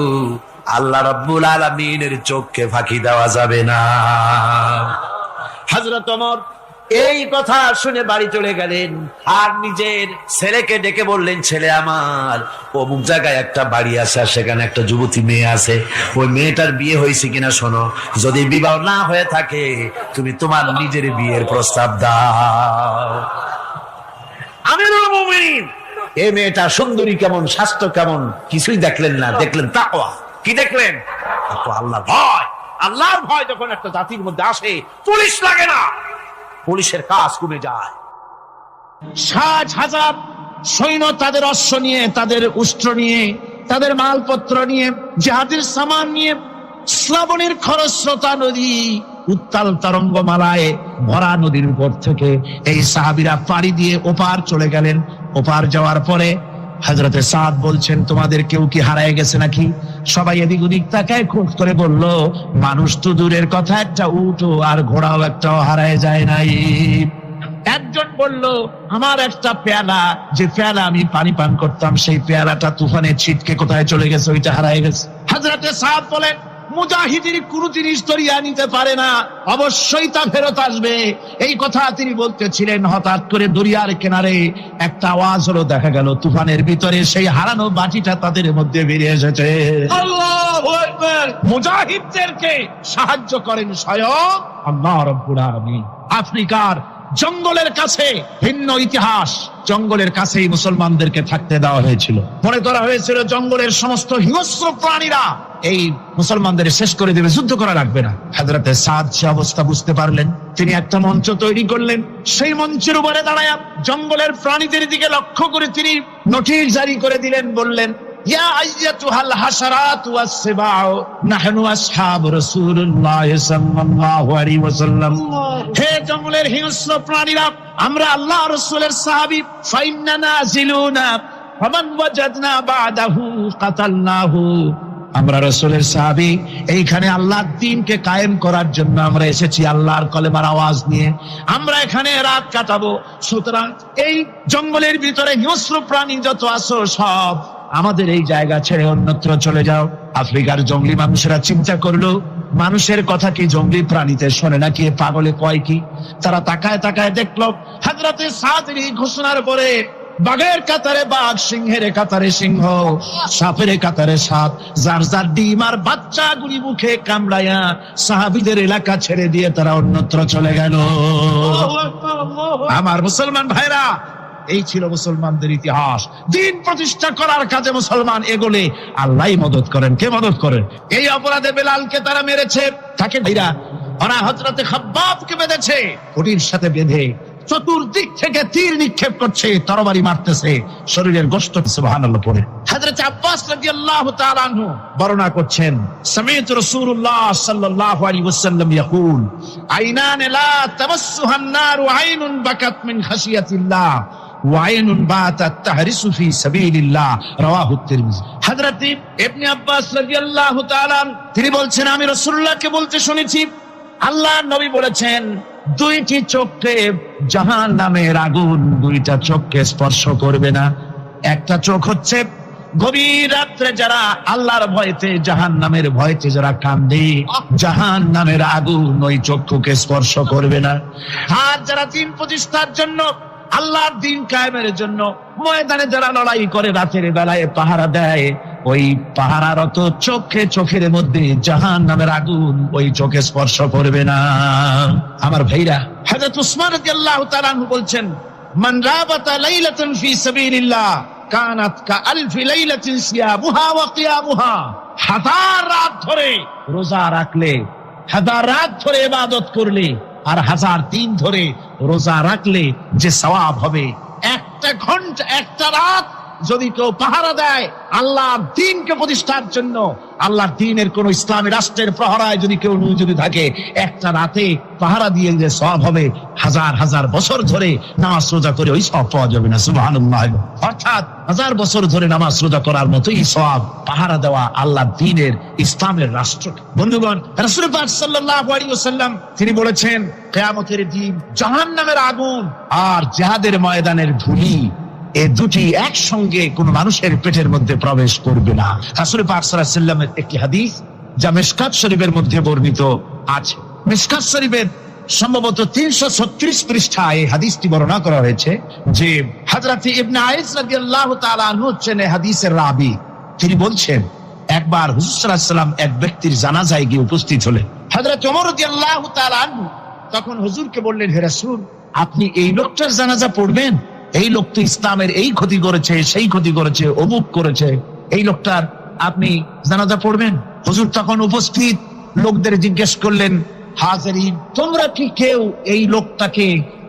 আল্লাহ রাব্বুল আলামিনের চোখকে ফাঁকি দেওয়া যাবে না। হযরত ওমর এই কথা শুনে বাড়ি চলে গেলেন, আর নিজের ছেলেকে ডেকে বললেন, ছেলে আমার, অমুক জায়গায় একটা বাড়ি আছে, আর সেখানে একটা যুবতী মেয়ে আছে, ওই মেয়েটার বিয়ে হয়েছে কিনা শোনো, যদি বিবাহ না হয়ে থাকে তুমি তোমার নিজের বিয়ের প্রস্তাব দাও। আমিরুল মুমিনিন এই মেয়েটা সুন্দরী কেমন, স্বাস্থ্য কেমন কিছুই দেখলেন না, দেখলেন তাকওয়া। কি দেখলেন? আল্লাহ ভয়। আল্লাহর ভয় যখন একটা জাতির মধ্যে আসে, পুলিশ লাগে না, পুলিশের কাজ কমে যায়। 60,000 সৈন্য তাদের অশ্ব নিয়ে, তাদের উষ্ট্র নিয়ে, তাদের মালপত্র নিয়ে, জিহাদের সামান নিয়ে শ্রাবণের খরস্রোতা নদী, উত্তাল তরঙ্গমালায় ভরা নদীর উপর থেকে এই সাহাবীরা পাড়ি দিয়ে ওপার চলে গেলেন। ওপার যাওয়ার পরে হযরতে সাদ বলছেন, তোমাদের কেউ কি হারায় গেছে নাকি? সবাই এদিক ওদিক তাকায়, খুব করে বলল, মানুষ তো দূরের কথা, একটা উট আর ঘোড়াও একটাও হারায় যায় নাই। একজন বলল, আমার একটা পেয়ালা, যে পেয়ালা আমি পানি পান করতাম, সেই পেয়ালাটা তুফানে ছিটকে কোথায় চলে গেছে, ওইটা হারায় গেছে। হযরতে সাদ বলেন, মুজাহিদের কোন জিনিস দরিয়া নিতে পারে না, অবশ্যই তা ফেরত আসবে। এই কথা তিনি বলতেছিলেন, হঠাৎ করে দরিয়ার কিনারে একটা আওয়াজ হলো, দেখা গেল তুফানের ভিতরে সেই হারানো বাটিটা তাদের মধ্যে বেরিয়ে এসেছে। আল্লাহু আকবার! মুজাহিদদেরকে সাহায্য করেন স্বয়ং আল্লাহ রাব্বুল আলামিন। আফ্রিকার জঙ্গলের কাছে ভিন্ন ইতিহাস, জঙ্গলের কাছেই মুসলমানদেরকে থাকতে দেওয়া হয়েছিল। মনে করা হয়েছিল জঙ্গলের সমস্ত হিংস্র প্রাণীরা এই মুসলমানদের শেষ করে দেবে, যুদ্ধ করা লাগবে না। হযরতে সাদ সে অবস্থা বুঝতে পারলেন, তিনি একটা মঞ্চ তৈরি করলেন। সেই মঞ্চের উপরে দাঁড়ায় জঙ্গলের প্রাণীদের দিকে লক্ষ্য করে তিনি নোটিশ জারি করে দিলেন, বললেন, ইয়া আইয়াতুহাল হাশারাতু ওয়াস-সিবাউ নাহনু আসহাবু রাসূলুল্লাহ সাল্লাল্লাহু আলাইহি ওয়াসাল্লাম। হে জঙ্গলের হিংস্র প্রাণীরা, আমরা আল্লাহ রাসূলের সাহাবী, ফাইন্না নাজিলুনা ফামান ওয়াজাদনা বাদাহু কাতালনাহু। আমরা রাসূলের সাহাবী, এইখানে আল্লাহর দ্বীনকে কায়েম করার জন্য আমরা এসেছি, আল্লাহর কলেমার আওয়াজ নিয়ে আমরা এখানে রাত কাটাবো। সুতরাং এই জঙ্গলের ভিতরে হিংস্র প্রাণী যত আছো, সব আমাদের এই জায়গা ছেড়ে অন্যত্র চলে যাও। আফ্রিকার জঙ্গলি মানুষেরা চিন্তা করলো, মানুষের কথা কি জঙ্গলি প্রাণীতে শোনে নাকি, পাগলে কয় কি? তারা তাকায় তাকায় দেখলো, হযরতে সাদের এই ঘোষণার পরে বাঘের কাতারে বাঘ, সিংহের কাতারে সিংহ, সাপের কাতারে সাপ, যার যার ডিম আর বাচ্চা গুলি মুখে কামড়ায়া সাহাবীদের এলাকা ছেড়ে দিয়ে তারা অন্যত্র চলে গেল। আমার মুসলমান ভাইরা, এই ছিল মুসলমানদের ইতিহাস। দিন প্রতিষ্ঠা করার কাজে মুসলমান এগোলে আল্লাহই মদত করেন। কে মদত করেন? এই অপরাধে বেলালকে তারা মেরেছে, তাকে ভাইরা ওরা হযরতে খাব্বাবকে বেঁধেছে, খুঁটির সাথে বেঁধে চতুর্দিক থেকে তীর নিক্ষেপ করছে, তরবারি মারতেছে, শরীরের গোশত সুবহানাল্লাহ পড়ে। হযরত আব্বাস রাদিয়াল্লাহু তাআলা আনহু বর্ণনা করছেন, সামি'তু রাসূলুল্লাহ সাল্লাল্লাহু আলাইহি ওয়াসাল্লাম ইয়াকুল, আইনান লা তামাসসুহান নার ওয়া আইনুন বাকাত মিন খাশিয়াতিল্লাহ ওয়া আইনুন বাতাত তাহরিসু ফি সাবিলিল্লাহ, রাওয়াহু তিরমিজি। হযরত ইবনে আব্বাস রাদিয়াল্লাহু তাআলা তিনি বলছেন, আমি রাসূলুল্লাহকে বলতে শুনেছি, আল্লাহর নবী বলেছেন, দুইটি চোখে জাহান্নামের আগুন দুইটা চোখকে স্পর্শ করবে না। একটা চোখ হচ্ছে গভীর রাত্রে যারা আল্লাহর ভয়তে, জাহান্নামের ভয়তে যারা কান্দে, জাহান্নামের আগুন ওই চক্ষুকে স্পর্শ করবে না। আর যারা দিন প্রতিষ্ঠার জন্য, আল্লাহর দিন কায়েমের জন্য ময়দানে যারা লড়াই করে, রাতের বেলায় পাহারা দেয়, ওই পাহারারত চোখের মধ্যে জাহান্নামের আগুন ওই চোখে স্পর্শ করবে না। আমার ভাইরা, হযরত উসমান রাদিয়াল্লাহু তাআলা আনহু বলছেন, মান রাবাতা লাইলাতান ফি সাবিলিল্লাহ কানাত কা আলফি লাইলাতিন সিয়ামুহা ওয়া কিয়ামুহা। হাজার রাত ধরে রোজা রাখলে, হাজার রাত ধরে ইবাদত করলে, আর হাজার দিন ধরে রোজা রাখলে যে সওয়াব হবে, একটা ঘন্টা, একটা রাত যদি কেউ পাহারা দেয় আল্লাহর দ্বীনকে প্রতিষ্ঠার জন্য, আল্লাহর দ্বীনের কোন ইসলামী রাষ্ট্রের প্রহরায় যদি কেউ যদি থাকে, একটা রাতে পাহারা দিয়ে যে সওয়াব হবে, হাজার হাজার বছর ধরে নামাজ রোজা করে ওই সওয়াব পাওয়া যাবে না। সুবহানাল্লাহ। অর্থাৎ হাজার বছর ধরে নামাজ রোজা করার মতোই সওয়াব পাহারা দেওয়া আল্লাহর দ্বীনের, ইসলামের রাষ্ট্র। বন্ধুগণ, রাসূল পাক সাল্লাল্লাহু আলাইহি ওয়াসাল্লাম তিনি বলেছেন, কিয়ামতের দিন জাহান্নামের আগুন আর জিহাদের ময়দানের ধুলি এই দুটি একসঙ্গে কোন মানুষের পেটের মধ্যে প্রবেশ করবে না। রাসূল পাক সাল্লাল্লাহু আলাইহি ওয়াসাল্লামের একটি হাদিস যা মিশকাত শরীফের মধ্যে বর্ণিত আছে। মিশকাত শরীফের সম্ভবত 336 পৃষ্ঠায় এই হাদিসটি বর্ণনা করা হয়েছে যে হযরত ইবনে আইস রাদিয়াল্লাহু তাআলা আনহু হচ্ছেন এই হাদিসের রাবী। তিনি বলছেন, একবার হুজুর সাল্লাল্লাহু আলাইহি ওয়াসাল্লাম এক ব্যক্তির জানাজায় গিয়ে উপস্থিত হলেন। হযরত ওমর রাদিয়াল্লাহু তাআলা আনহু তখন হুজুরকে বললেন, হে রাসূল, আপনি এই লোকটার জানাজা পড়বেন? এই লোক তো ইসলামের এই ক্ষতি করেছে, সেই ক্ষতি করেছে, অমুক করেছে, এই লোকটার আপনি জানাজা পড়বেন? হুজুর তখন উপস্থিত লোকদের জিজ্ঞেস করলেন, হাজিরিন, তোমরা কি কেউ এই লোকটাকে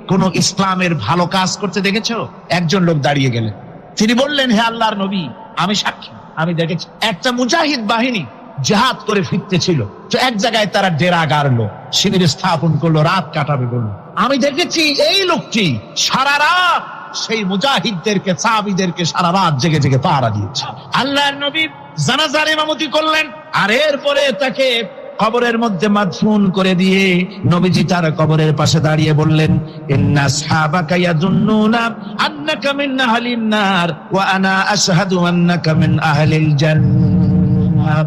কোন ইসলামের ভালো কাজ করতে দেখেছো? একজন লোক দাঁড়িয়ে গেলেন, তিনি বললেন, হে আল্লাহর নবী, আমি সাক্ষী, আমি দেখেছি একটা মুজাহিদ বাহিনী জিহাদ করে ফিরতেছিল, তো এক জায়গায় তারা ডেরা গাড়লো, শিবির স্থাপন করলো, রাত কাটাবে বললো। আমি দেখেছি এই লোকটি সারা রাত সেই মুজাহিদদেরকে, সাহাবীদেরকে সারা রাত জেগে জেগে পাহারা দিয়েছে। আল্লাহর নবী জানাজার ইমামতি করলেন, আর এরপরে তাকে কবরের মধ্যে মাদফুন করে দিয়ে নবীজি তার কবরের পাশে দাঁড়িয়ে বললেন, ইন্না আসহাবাকা ইয়াযুন্নুনা আন্নাকা মিন আহলিন নার ওয়া আনা আশহাদু আন্নাকা মিন আহলিল জান্নাহ।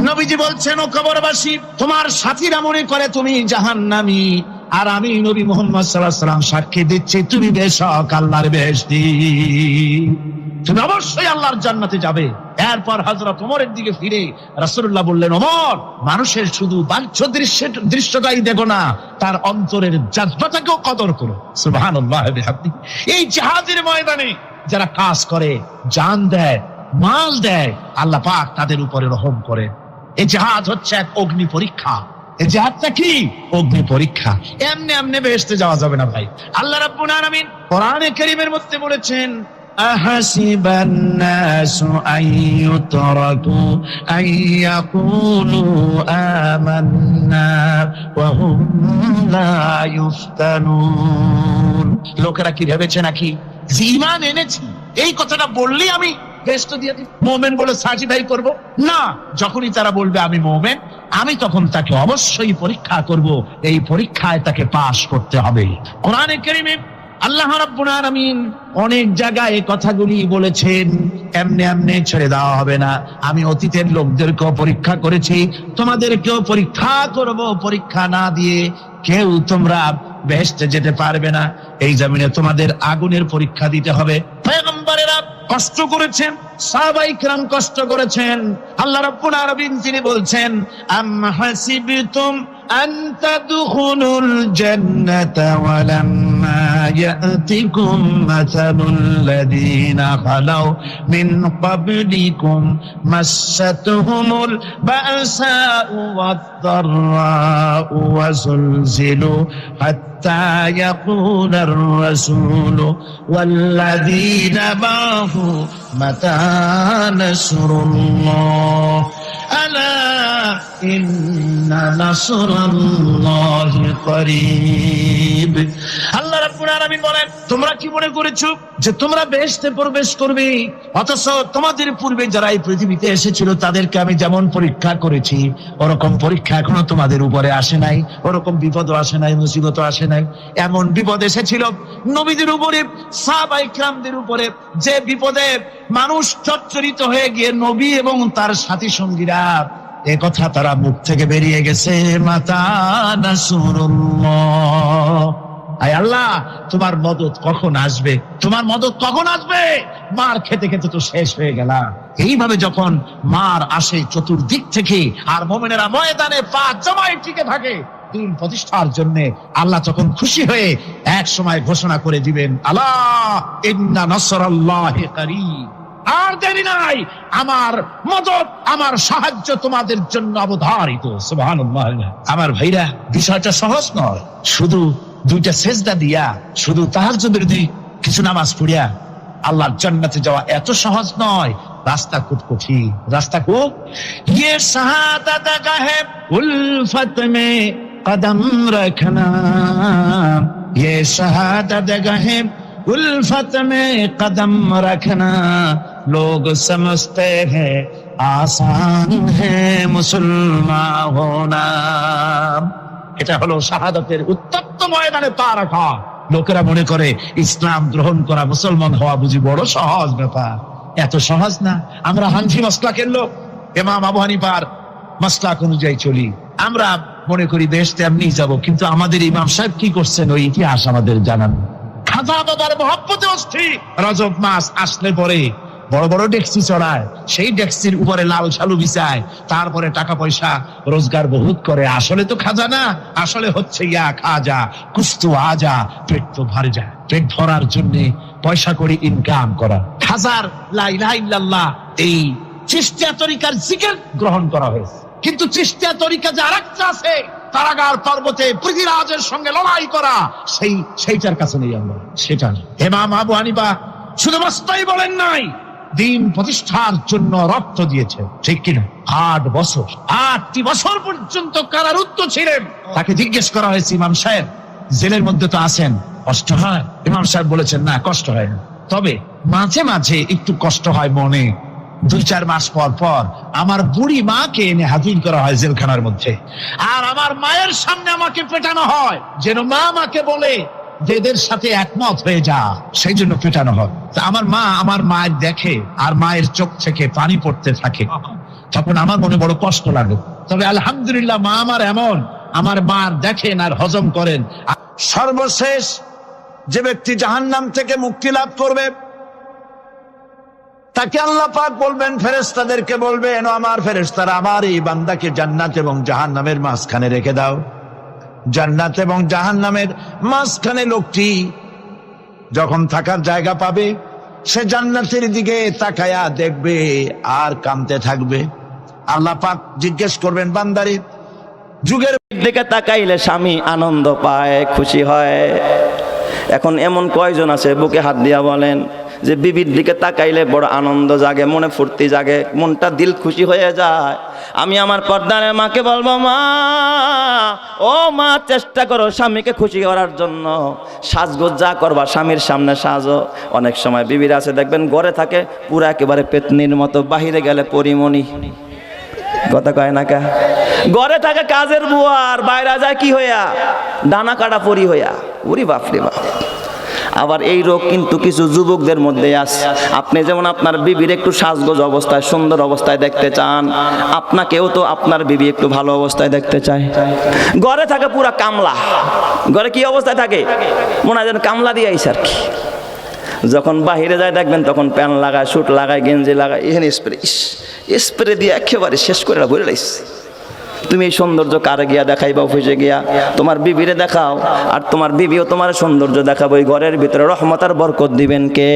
নবীজি বলছেন, ও কবরবাসী, তোমার সাথীরা মনে করে তুমি জাহান্নামী, আর আমি নবী মুহাম্মদ সাল্লাল্লাহু আলাইহি ওয়াসাল্লাম সাক্ষী দিচ্ছি তুমি বেশক আল্লাহর বেহেশতি, তুমি অবশ্যই আল্লাহর জান্নাতে যাবে। এরপর হযরত ওমরের দিকে ফিরে রাসূলুল্লাহ বললেন, ওমর, মানুষের শুধু বাহ্য দৃশ্যটাই দেখো না, তার অন্তরের জাযবাটাকেও কদর করো। সুবহানাল্লাহ ওয়া বিহামদিহি। এই জিহাদের ময়দানে যারা কাজ করে, জান দেয়, মাল দেয়, আল্লাহ পাক তাদের উপরে রহম করে। এই জিহাদ হচ্ছে এক অগ্নি পরীক্ষা। এই জিহাদটা কি? অগ্নি পরীক্ষা। এমনি এমনি বেহেশতে যাওয়া যাবে না ভাই। আল্লাহ রাব্বুল আলামিন কোরআনে কারীমের মধ্যে বলেছেন, আহাসিবান নাসু আইয়ুতরাকু আইয়াকুলু আমান্না ওয়া হুম লা ইফতানুন। লোকেরা কি ভেবেছে নাকি যে ঈমান এনেছি, এই কথাটা বললেই আমি বেহেশত দিয়ে দিব, মুমিন বলে সার্টিফাই করব? না, যখনই তারা বলবে আমি মুমিন, আমি তখন তাকে অবশ্যই পরীক্ষা করব। এই পরীক্ষায় তাকে পাশ করতে হবে। কোরআনে কারীমে আল্লাহ রাব্বুল আলামিন অনেক জায়গায় এই কথাগুলি বলেছেন, এমনি এমনি ছেড়ে দেওয়া হবে না। আমি অতীতের লোকদেরকেও পরীক্ষা করেছি, তোমাদেরকেও পরীক্ষা করব। পরীক্ষা না দিয়ে কেউ তোমরা বেহেশতে যেতে পারবে না। এই জমিনে তোমাদের আগুনের পরীক্ষা দিতে হবে। পয়গম্বরেরা কষ্ট করেছেন, সাহাবায়ে কেরাম কষ্ট করেছেন। আল্লাহ রাব্বুল আলামিন তিনি বলছেন, আম হাসিবতুম আন তাদখুলুল জান্নাতা ওয়া লাম্মা ইয়াতিকুম মাসালুল লাযীনা খালাউ মিন ক্বাবলিকুম মাসাতুহুমুল বাসাউ ওয়াদ-দাররাউ ওয়া যুলজিলু হাত্তা ইয়াকুলার রাসূলু ওয়াল্লাযীনা মা'হু মাতা নাসরুল্লাহ আলা ইন্না নাসরাল্লাহি করিব। আল্লাহ রাব্বুল আলামিন বলেন, তোমরা কি মনে করেছো যে তোমরা বেহেশতে প্রবেশ করবে, অথচ তোমাদের পূর্বে যারা এই পৃথিবীতে এসেছিল তাদেরকে আমি যেমন পরীক্ষা করেছি, ওরকম পরীক্ষা এখনো তোমাদের উপরে আসে নাই, ওরকম বিপদও আসে নাই, মুসিবতও আসে নাই। এমন বিপদ এসেছিল নবীদের উপরে, সাহাবায়ে কেরামদের উপরে, যে বিপদে মানুষ চচ্চরিত হয়ে গিয়ে নবী এবং তার সাথী সঙ্গীরা এ কথা তারা মুখ থেকে বেরিয়ে গেছে, মাতা নাসরুল্লাহ। আয় আল্লাহ, তোমার মদদ কখন আসবে? তোমার মদদ কখন আসবে? মার খেতে খেতে তো শেষ হয়ে গেলাম। এইভাবে যখন মার আসে চতুর্দিক থেকে, আর মুমিনেরা ময়দানে পা জমায় টিকে থাকে দিন প্রতিষ্ঠার জন্য, আল্লাহ তখন খুশি হয়ে এক সময় ঘোষণা করে দিবেন, আলা ইন্না নাসরাল্লাহি করিব। আর দেরি নাই, আমার মদদ, আমার সাহায্য তোমাদের জন্য অবধারিত। সুবহানাল্লাহ। আমার ভাইরা, বিষয়টা সহজ নয়। শুধু দুইটা সেজদা দিয়া, শুধু তাহাজ্জুদের কিছু নামাজ পড়িয়া আল্লাহর জান্নাতে যাওয়া এত সহজ নয়। রাস্তা খুব কঠিন, রাস্তা খুব। ये शहादत गाहे उल्फत में कदम रखना, ये शहादत गाहे उल्फत में कदम रखना, लोग समझते हैं आसान है मुसलमान होना। এটা হলো শাহাদাতের উত্তপ্ত ময়দানে পা রাখা। লোকেরা মনে করে ইসলাম গ্রহণ করা, মুসলমান হওয়া বুঝি বড় সহজ ব্যাপার। এত সহজ না। আমরা হানফি মাসলাকের লোক, ইমাম আবু হানিফার মাসলাক অনুযায়ী চলি। আমরা মনে করি বেহেশতে এমনি যাব, কিন্তু আমাদের ইমাম সাহেব কি করছেন ওই ইতিহাস আমাদের জানান। খাজা বাবার মহব্বতে অস্থির। রজব মাস আসলে পরে বড় বড় ডেক্সি চড়ায়, সেই ডেক্সির উপরে লাল শালু বিছায়, তারপরে টাকা পয়সা রোজগার বহুত করে। আসলে তো খাজা না, আসলে হচ্ছে ইয়া খাজা কুস্তু আজা, পেট তো ভরে যায়। পেট ভরার জন্য পয়সা করে ইনকাম করা। খাজার লা ইলাহা ইল্লাল্লাহ এই চিশতিয়া তরিকার জিকির গ্রহণ করা হয়েছে, কিন্তু চিশতিয়া তরিকা যে আরেকটা আছে, কারাগার পর্বতে পৃথিবীরাজের সঙ্গে লড়াই করা, সেইটার কাছে নেই আমরা। সেটা ইমাম আবু হানিফা শুধু মাসলাই বলেন নাই, দিন প্রতিষ্ঠার জন্য রক্ত দিয়েছে, ঠিক কিনা? 8টি বছর পর্যন্ত কারারুদ্ধ ছিলেন। তাকে জিজ্ঞেস করা হয়েছে, ইমাম সাহেব জেলের মধ্যে তো আছেন, কষ্ট হয়? ইমাম সাহেব বলেছেন, না কষ্ট হয় না, তবে মাঝে মাঝে একটু কষ্ট হয় মনে। 2-4 মাস পর পর আমার বুড়ি মাকে এনে হাজির করা হয় জেলখানার মধ্যে, আর আমার মায়ের সামনে আমাকে পেটানো হয়, যেন মা আমাকে বলে যে এদের সাথে একমত হয়ে যা, সেই জন্য পেটানো হয়। আমার মা আমার মায়ের দেখে, আর মায়ের চোখ থেকে পানি পড়তে থাকে, তখন আমার মনে বড় কষ্ট লাগে। তবে আলহামদুলিল্লাহ মা আমার এমন, আমার মা দেখেন আর হজম করেন। সর্বশেষ যে ব্যক্তি জাহান্নাম থেকে মুক্তি লাভ করবে, তাকে আল্লাহ পাক বলবেন, ফেরেশতাদেরকে বলবেন, আমার ফেরেশতারা আমার এই বান্দাকে জান্নাত এবং জাহান্নামের মাঝখানে রেখে দাও। জান্নাত এবং জাহান্নামের মাঝখানে লোকটি যখন থাকার জায়গা পাবে, সে জান্নাতের দিকে তাকায়া দেখবে আর কাঁদতে থাকবে। আল্লাহ পাক জিজ্ঞেস করবেন, বান্দারে যুগের দিকে তাকাইলে স্বামী আনন্দ পায়, খুশি হয়। এখন এমন কয়জন আছে বুকে হাত দিয়া বলেন যে বিবির দিকে তাকাইলে বড় আনন্দ জাগে, মনে ফুর্তি জাগে, মনটা দিল খুশি হয়ে যায়। আমি আমার পর্দানের মাকে বলবো, মা ও মা, চেষ্টা করো স্বামীকে খুশি করার জন্য, সাজগোজ যা করবা স্বামীর সামনে সাজো। অনেক সময় বিবির আছে দেখবেন ঘরে থাকে পুরো একেবারে পেতনির মতো, বাহিরে গেলে পরিমণি, কথা কয় না কা? ঘরে থাকে কাজের বুয়া, আর বাইরে যায় কি হইয়া? ডানা কাটা পরি হইয়া। ওরে বাপ রে বাপ। আবার এই রোগ কিন্তু কিছু যুবকদের মধ্যে আছে। আপনি যেমন আপনার বিবির একটু সাজগোজ অবস্থায়, সুন্দর অবস্থায় দেখতে চান, আপনাকেও তো আপনার বিবি একটু ভালো অবস্থায় দেখতে চায়। ঘরে থাকে পুরা কামলা। ঘরে কি অবস্থায় থাকে? মনে হয় যেন কামলা দিয়ে আইসে আর কি। যখন বাহিরে যায় দেখবেন তখন প্যান্ট লাগায়, স্যুট লাগায়, গেঞ্জি লাগায়, এখানে স্প্রে দিয়ে একেবারে শেষ করে ভরে লাইছে। তুমি এই সৌন্দর্য কারে গিয়া দেখাইবা? অফিসে গিয়া তোমার বিবিরে দেখাও, আর তোমার বিবিও তোমার সৌন্দর্য দেখাবো। এই ঘরের ভিতরে রহমত আর বরকত দিবেন কে?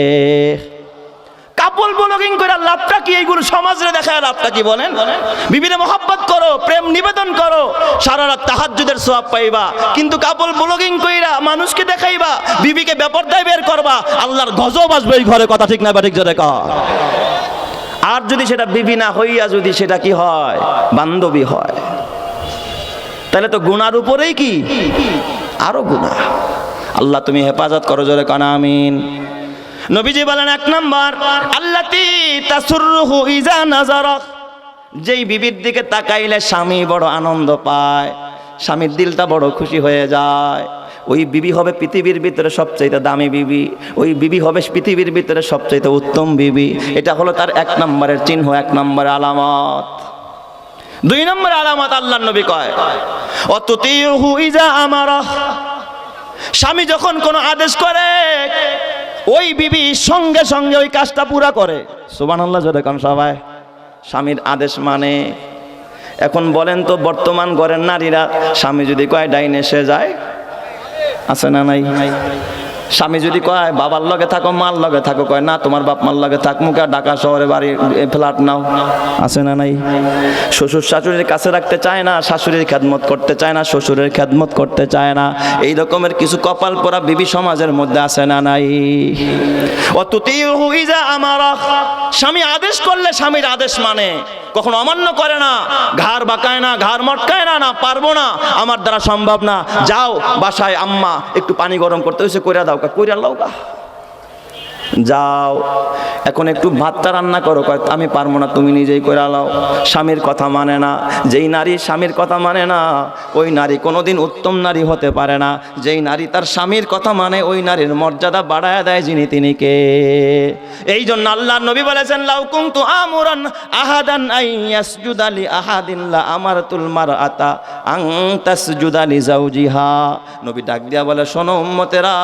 কাপল ব্লগিং করে লাভটা কি? এইগুলো সমাজে দেখায় লাভটা কি বলেন? বিবিরে মহব্বত করো, প্রেম নিবেদন করো, সারা রাত তাহাজ্জুদের সওয়াব পাইবা। কিন্তু কাপল ব্লগিং কইরা মানুষকে দেখাইবা, বিবিকে বেপরদায় বের করবা, আল্লাহর গজব আসবে এই ঘরে। কথা ঠিক না বা ঠিক? জোরে কর। আর যদি সেটা বিবি না হইয়া যদি সেটা কি হয়? বান্ধবী হয়, তাহলে তো গুনার উপরেই কি আরো গুনাহ। আল্লাহ তুমি হেফাজত করো, জোরে কানা আমিন। নবীজি বলেন, 1 নাম্বার আল্লাতী তাসুররুহু ইজা নাযারা, যেই বিবির দিকে তাকাইলে স্বামী বড় আনন্দ পায়, স্বামীর দিলটা বড় খুশি হয়ে যায়, ওই বিবি হবে পৃথিবীর ভিতরে সবচেয়ে দামি বিবি, ওই বিবি হবে পৃথিবীর ভিতরে সবচেয়ে উত্তম বিবি। এটা হলো তার 1 নম্বরের চিহ্ন, 1 নম্বরের আলামত। 2 নম্বর আলামত আল্লাহর নবী কয়, অতুতিহু ইজা আমারা, স্বামী যখন কোনো আদেশ করে ওই বিবি সঙ্গে সঙ্গে ওই কাজটা পুরা করে। সুবহানাল্লাহ, জোরে কোন সবাই। স্বামীর আদেশ মানে, এখন বলেন তো বর্তমান ঘরের নারীরা স্বামী যদি কয় ডাইনে সে যায়, আছে না নাই? স্বামী যদি কয় বাবার লগে থাকো, মার লগে থাকো, কয় না তোমার বাপ মার লগে থাক, মুখে ঢাকা শহরে বাড়ি ফ্ল্যাট নাও, আছে না নাই? শ্বশুর শাশুড়ির কাছে রাখতে চায় না, শাশুড়ির খেদমত করতে চায় না, শ্বশুরের খেদমত করতে চায় না। এই রকমের কিছু কপাল পোড়া বিবি সমাজের মধ্যে আছে না নাই? অতুতিহু ইজা আমারা, স্বামী আদেশ করলে স্বামীর আদেশ মানে, কখনো অমান্য করে না, ঘাড় বাঁকায় না, ঘাড় মটকায় না, না পারবো না, আমার দ্বারা সম্ভব না, যাও বাসায় আম্মা একটু পানি গরম করতে হয়েছে কইরা দাও, কইরা লাও গা। যাও এখন একটু ভাতটা রান্না করো। কয় আমি পারবো না, তুমি নিজেই করে আলাও। স্বামীর কথা মানে না। যেই নারী স্বামীর কথা মানে না ওই নারী কোনোদিন উত্তম নারী হতে পারে না। যেই নারী তার স্বামীর কথা মানে ওই নারীর মর্যাদা বাড়ায় দেয় যিনি তিনি কে। এই জন্য আল্লাহর নবী বলেছেন, লাউ কুনতু আমুরান আহাদান আন ইয়াসজুদা লি আহাদিন লা আমারতুল মারআতা আন তাসজুদা লি জাওজিহা। নবী ডাক দিয়া বলে, শোনো উম্মতেরা,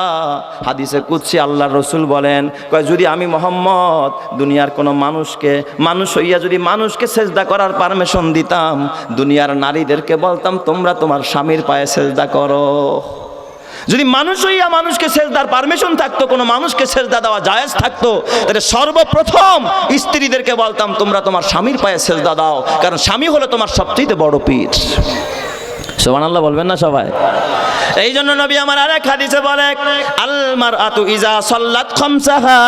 হাদিসে কুদসি আল্লাহর রাসূল বলেন, কয় যদি আমি মুহাম্মদ দুনিয়ার কোনো মানুষকে মানুষ হইয়া যদি মানুষকে সেজদা করার পারমিশন দিতাম, দুনিয়ার নারীদেরকে বলতাম তোমরা তোমার স্বামীর পায়ে সেজদা করো। যদি মানুষ হইয়া মানুষকে সেজদার পারমিশন থাকতো, কোনো মানুষকে সেজদা দেওয়া জায়েজ থাকতো, তাহলে সর্বপ্রথম স্ত্রীদেরকে বলতাম তোমরা তোমার স্বামীর পায়ে সেজদা দাও, কারণ স্বামী হলো তোমার সবচেয়ে বড় পীর। সুবহানাল্লাহ বলবেন না সবাই? এই জন্য নবী আমার আরেক হাদিসে বলে, আল মারআতু ইজা সাল্লাত খামসাহা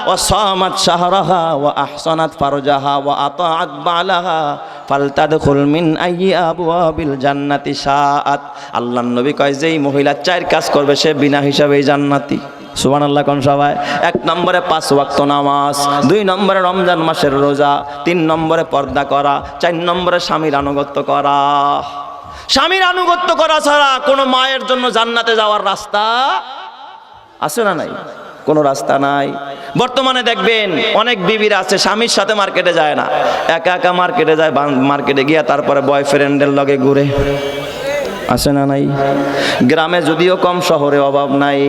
ওয়া সামাত শাহরাহা ওয়া আহসানাত ফারজাহা ওয়া আতাআত বালাহা ফালতাদখুল মিন আইয়ি আবওয়াবিল জান্নাতি শাআত। আল্লাহর নবী কয়, যেই মহিলা 4 কাজ করবে সে বিনা হিসাবেই জান্নাতি। সুবহানাল্লাহ কোন সবাই? 1 নম্বরে 5 ওয়াক্ত নামাজ, 2 নম্বরে রমজান মাসের রোজা, 3 নম্বরে পর্দা করা, 4 নম্বরে স্বামীর আনুগত্য করা। স্বামীর আনুগত্য করা ছাড়া কোনো মায়ের জন্য জান্নাতে যাওয়ার রাস্তা আছে না নাই? কোনো রাস্তা নাই। বর্তমানে দেখবেন অনেক বিবিরা আছে স্বামীর সাথে মার্কেটে যায় না, একা একা মার্কেটে যায়, মার্কেটে গিয়া তারপরে বয়ফ্রেন্ডের লগে ঘুরে। আছে না নাই? গ্রামে যদিও কম, শহরে অভাব নাই।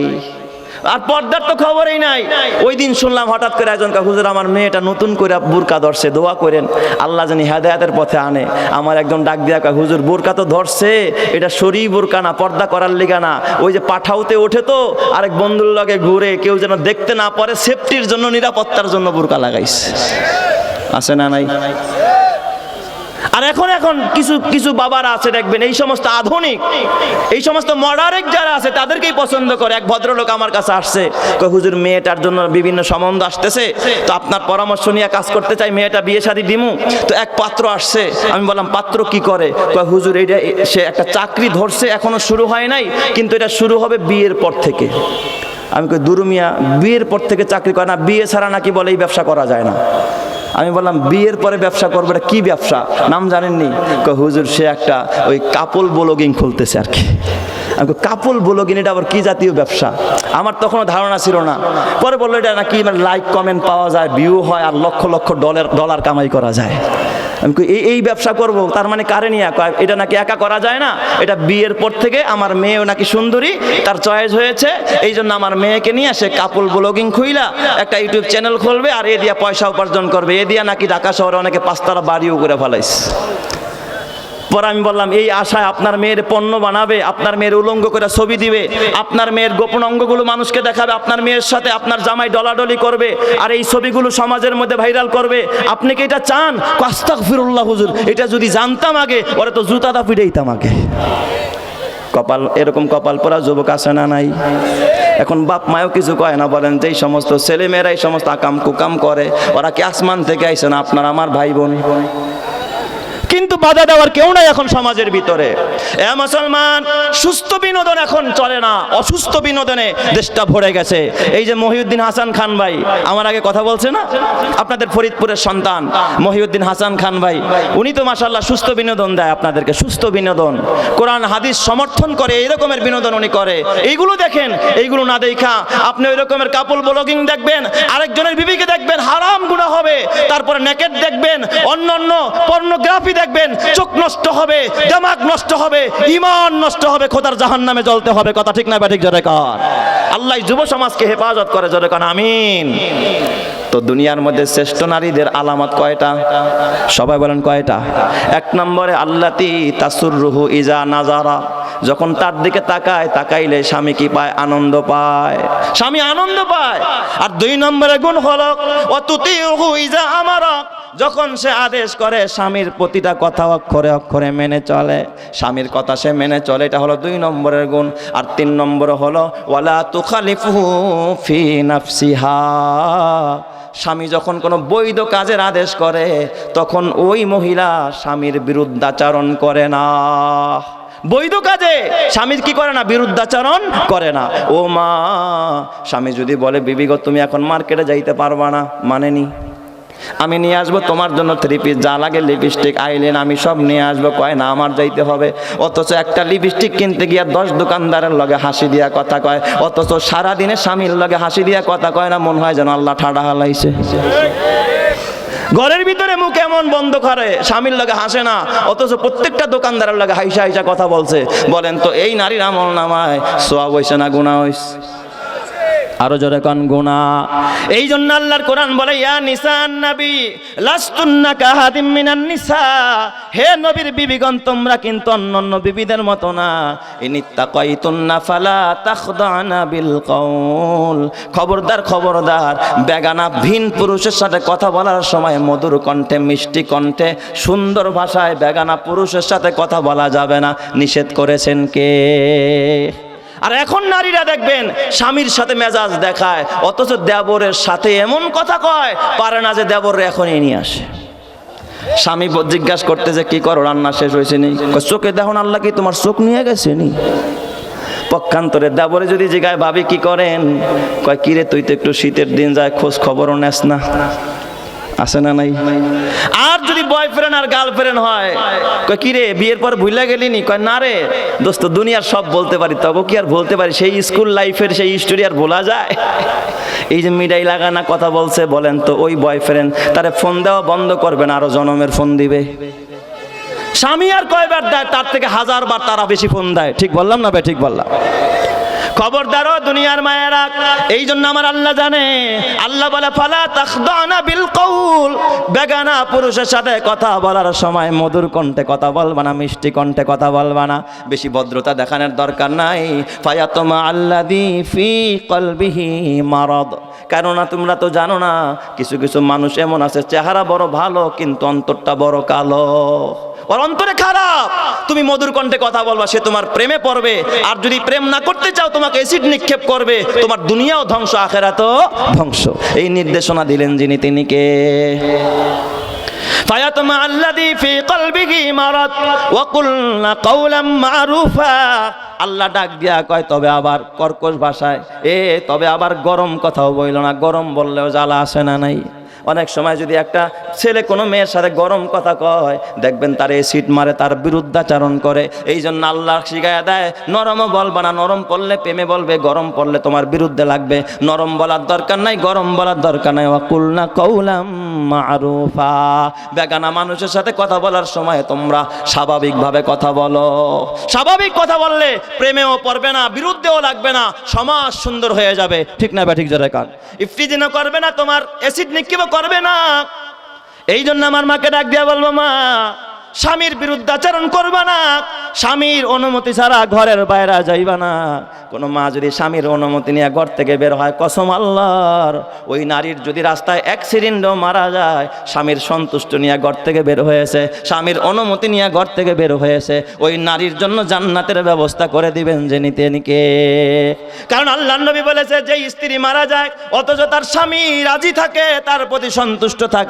আর পর্দার তো খবরই নাই। ওই দিন শুনলাম হঠাৎ করে একজন, হুজুর আমার মেয়েটা নতুন করে বোরকা ধরছে, দোয়া করেন আল্লাহ জানি হেদায়েতের পথে আনে। আমার একদম ডাক দিয়া কয়, হুজুর বোরকা তো ধরছে, এটা শরী বোরকা না, পর্দা করার লিগা না, ওই যে পাঠাউতে ওঠে তো আরেক বন্ধুর লগে ঘুরে, কেউ যেন দেখতে না পারে, সেফটির জন্য, নিরাপত্তার জন্য বোরকা লাগাইছে। আছে না নাই? আর এখন কিছু কিছু বাবারা আছে দেখবেন, এই সমস্ত আধুনিক, এই সমস্ত মডার্ন যারা আছে তাদেরকেই পছন্দ করে। এক ভদ্রলোক আমার কাছে আসছে, কয় হুজুর মেয়েটার জন্য বিভিন্ন সম্বন্ধ আসতেছে, তো আপনার পরামর্শ নিয়ে কাজ করতে চাই, মেয়েটা বিয়ে শাদী দিমু। তো এক পাত্র আসছে, আমি বললাম পাত্র কি করে? কয় হুজুর এইটা সে একটা চাকরি ধরছে, এখনো শুরু হয় নাই, কিন্তু এটা শুরু হবে বিয়ের পর থেকে। আমি কই দুরু মিয়া, বিয়ের পর থেকে চাকরি করে না? বিয়ে ছাড়া নাকি বলে এই ব্যবসা করা যায় না। আমি বললাম বিয়ের পরে ব্যবসা করবো, এটা কি ব্যবসা, নাম জানেননি? কয় হুজুর সে একটা ওই কাপল ব্লগিং খুলতেছে আর কি। আমি কাপল ব্লগিং, এটা আবার কি জাতীয় ব্যবসা? আমার তখনও ধারণা ছিল না। পরে বললো এটা নাকি মানে লাইক কমেন্ট পাওয়া যায়, ভিউ হয়, আর লক্ষ লক্ষ ডলার কামাই করা যায়। আমি এই ব্যবসা করব, তার মানে কারে নিয়ে? এটা নাকি একা করা যায় না, এটা বিয়ের পর থেকে আমার মেয়েও নাকি সুন্দরী, তার চয়েস হয়েছে, এই জন্য আমার মেয়েকে নিয়ে সে কাপল ব্লগিং খুইলা একটা ইউটিউব চ্যানেল খুলবে, আর এ দিয়া পয়সা উপার্জন করবে। এ দিয়া নাকি ঢাকা শহরে অনেকে 5 তলা বাড়িও করে ফেলাইছে। পরে আমি বললাম এই আশায় আপনার মেয়ের পণ্য বানাবে, আপনার মেয়ের উলঙ্গ করে ছবি দিবে, আপনার মেয়ের গোপন অঙ্গগুলো মানুষকে দেখাবে, আপনার মেয়ের সাথে আপনার জামাই ডলাডলি করবে, আর এই ছবিগুলো সমাজের মধ্যে ভাইরাল করবে, আপনি কি এটা চান? আস্তাগফিরুল্লাহ হুজুর, এটা যদি জানতাম আগে, ওরা তো জুতাটা পিটাইতাম আগে। কপাল, এরকম কপাল পরা যুবক আছে না নাই? এখন বাপ মায়ও কিছু কয় না, বলেন যে এই সমস্ত ছেলেমেয়েরা এই সমস্ত আকাম কুকাম করে, ওরা কি আসমান থেকে আইছে না? আপনার আমার ভাই বোন, কিন্তু বাধা দেওয়ার কেউ নাই এখন সমাজের ভিতরে। এ মুসলমান, সুস্থ বিনোদন এখন চলে না, অসুস্থ বিনোদনে দেশটা ভরে গেছে। এই যে মহিউদ্দিন হাসান খান ভাই আমার আগে কথা বলছে না, আপনাদের ফরিদপুরের সন্তান মহিউদ্দিন হাসান খান ভাই, উনি তো মাশাআল্লাহ সুস্থ বিনোদন দেয় আপনাদেরকে, সুস্থ বিনোদন, কোরআন হাদিস সমর্থন করে, এই রকমের বিনোদন উনি করে। এইগুলো দেখেন, এইগুলো না দেখা আপনি ওই রকমের কাপল ব্লগিং দেখবেন, আরেকজনের বিবিকে দেখবেন, হারাম গুনাহ হবে, তারপরে নেকেট দেখবেন, অন্যান্য পর্নোগ্রাফি দেখবেন, চোখ নষ্ট হবে, দিমাগ নষ্ট হবে, ঈমান নষ্ট হবে, খোদার জাহান্নামে জ্বলতে হবে। কথা ঠিক না বা ঠিক? জোরে কর। আল্লাহ যুব সমাজকে হেফাজত করে, জোরে কর আমিন। তো দুনিয়ার মধ্যে শ্রেষ্ঠ নারীদের আলামত কয়টা? সবাই বলেন কয়টা? 1 নম্বরে আল্লাতি তাসুররুহু ইজা নাজারা, যখন তার দিকে তাকায়, তাকাইলে স্বামী কি পায়? আনন্দ পায়, স্বামী আনন্দ পায়। আর 2 নম্বরে গুণ হলো অতুতিহু ইজা আমারা, যখন সে আদেশ করে স্বামীর প্রতিটা কথা অক্ষরে অক্ষরে মেনে চলে, স্বামীর কথা সে মেনে চলে, এটা হলো 2 নম্বরের গুণ। আর 3 নম্বর হলো ওয়ালা তুখালিফুহু ফি নাফসিহা, স্বামী যখন কোনো বৈধ কাজের আদেশ করে তখন ওই মহিলা স্বামীর বিরুদ্ধাচরণ করে না। বৈধ কাজে স্বামী কি করে না, বিরুদ্ধাচরণ করে না। ও মা, স্বামী যদি বলে বিবি গো তুমি এখন মার্কেটে যাইতে পারবা না, মানেনি, আমি নিয়ে আসবো তোমার জন্য 3 পিস, যা লাগে লিপস্টিক আইলেন আমি সব নিয়ে আসবো, কয় না আমার যাইতে হবে। অথচ একটা লিপস্টিক কিনতে গিয়া 10 দোকানদারের লগে হাসি দিয়া কথা কয়, অথচ সারাদিনে স্বামীর লগে হাসি দিয়া কথা কয় না, মনে হয় যেন আল্লাহ ঠাডা হালাইছে। ঘরের ভিতরে মুখ এমন বন্ধ করে, স্বামীর লগে হাসে না, অথচ প্রত্যেকটা দোকানদারের লগে হাইসা হাইসা কথা বলছে। বলেন তো এই নারীর আমল নামায় সোয়াব হইছে না গুনাহ হইছে? আরো জোরে কোন গুনাহ। এই জন্য আল্লাহর কোরআন বলে ইয়া নিসান নবী লাস্তুন্না কাহাদিম মিনান নিসা, হে নবীর বিবিগণ তোমরা কিন্তু অন্যান্য বিবিদের মতো না। ইনিত্তাকাইতুন্না ফালা তাখদানা বিল কওল, খবরদার খবরদার, বেগানা ভিন পুরুষের সাথে কথা বলার সময় মধুর কণ্ঠে, মিষ্টি কণ্ঠে, সুন্দর ভাষায় বেগানা পুরুষের সাথে কথা বলা যাবে না। নিষেধ করেছেন কে? আর এখন নারীরা দেখবেন স্বামীর সাথে মেজাজ দেখায়, অথচ দেবরের সাথে এমন কথা কয় পারে না যে দেবরে এখনই নিয়ে আসে। স্বামী জিজ্ঞাসা করতে যে কি করো, রান্না শেষ হয়েছে নি? চোখে দেখুন আল্লাহ কি তোমার চোখ নিয়ে গেছে নি? পক্ষান্তরে দেবরে যদি জিগায় ভাবি কি করেন, কয় কিরে তুই তো একটু শীতের দিন যায় খোঁজ খবরও নেস না, আছে না নাই? আর যদি বয়ফ্রেন্ড আর গার্লফ্রেন্ড হয়, কয় কিরে বিয়ের পর ভুলে গেলি নি? কয় না রে দোস্ত, দুনিয়ার সব বলতে পারি, তবে কি আর বলতে পারি সেই স্কুল লাইফের সেই স্টোরি আর বলা যায়? এই যে মিডাই লাগানা কথা বলছে, বলেন তো ওই বয়ফ্রেন্ড তারে ফোন দেওয়া বন্ধ করবে না, আরো জনমের ফোন দিবে? স্বামী আর কয়বার দেয়, তার থেকে 1000 বার তারা বেশি ফোন দেয়। ঠিক বললাম না ভাই? ঠিক বললাম। খবরদারও দুনিয়ার মায়েরা। এই জন্য আমার আল্লাহ জানে, আল্লাহ বলে ফালা তাখদানা বিল কওল, বেগানা পুরুষের সাথে কথা বলার সময় মধুর কণ্ঠে কথা বলবা না, মিষ্টি কণ্ঠে কথা বলবা না, বেশি ভদ্রতা দেখানোর দরকার নাই। ফায়াতুমা আল্লাযী ফি কলবিহি মারাদ, কেননা তোমরা তো জানো না কিছু কিছু মানুষ এমন আছে চেহারা বড় ভালো কিন্তু অন্তরটা বড় কালো, ওর অন্তরে খারাপ। তুমি মধুর কণ্ঠে কথা বলবা, সে তোমার প্রেমে পড়বে। আর যদি প্রেম না করতে চাও তোমাকে অ্যাসিড নিক্ষেপ করবে, তোমার দুনিয়াও ধ্বংস আখিরাতও ধ্বংস। এই নির্দেশনা দিলেন যিনি, তিনি কে? ফায়াতুমা আল্লাযী ফি কলবিহি মারাদ ওয়া কুলনা কাওলাম মারুফা। আল্লাহ ডাক দিয়া কয় তবে আবার কর্কশ ভাষায়, তবে আবার গরম কথাও বইল না। গরম বললেও জ্বালা আসে না নাই? অনেক সময় যদি একটা ছেলে কোনো মেয়ের সাথে গরম কথা কয়, দেখবেন তার এসিড মারে, তার বিরুদ্ধাচরণ করে। এই জন্য আল্লাহ শিখায়া দেয় নরমও বলবা না, নরম পড়লে প্রেমে বলবে, গরম পড়লে তোমার বিরুদ্ধে লাগবে। নরম বলার দরকার নাই, গরম বলার দরকার নাই। ওয়াকুলনা কাওলাম মারুফা, বেগানা মানুষের সাথে কথা বলার সময় তোমরা স্বাভাবিকভাবে কথা বলো। স্বাভাবিক কথা বললে প্রেমেও পড়বে না, বিরুদ্ধেও লাগবে না, সমাজ সুন্দর হয়ে যাবে। ঠিক না? ঠিক জোরে কান। ইফতিজিনও করবে না, তোমার অ্যাসিড নিক্ষেপ করবে না। এই জন্য আমার মাকে ডাক দিয়া বলবো, মা স্বামীর বিরুদ্ধাচরণ করবা না, স্বামীর অনুমতি ছাড়া ঘরের বাইরে যাইবা না। কোনো মা যদি স্বামীর অনুমতি নিয়ে ঘর থেকে বের হয়, কসম আল্লাহর, ওই নারীর যদি রাস্তায় অ্যাক্সিডেন্টও মারা যায়, স্বামীর সন্তুষ্ট নিয়ে ঘর থেকে বের হয়েছে, স্বামীর অনুমতি নিয়ে ঘর থেকে বের হয়েছে, ওই নারীর জন্য জান্নাতের ব্যবস্থা করে দিবেন যিনি, তিনি কে? কারণ আল্লাহর নবী বলেছে যে স্ত্রী মারা যায় অথচ তার স্বামী রাজি থাকে, তার প্রতি সন্তুষ্ট থাকে,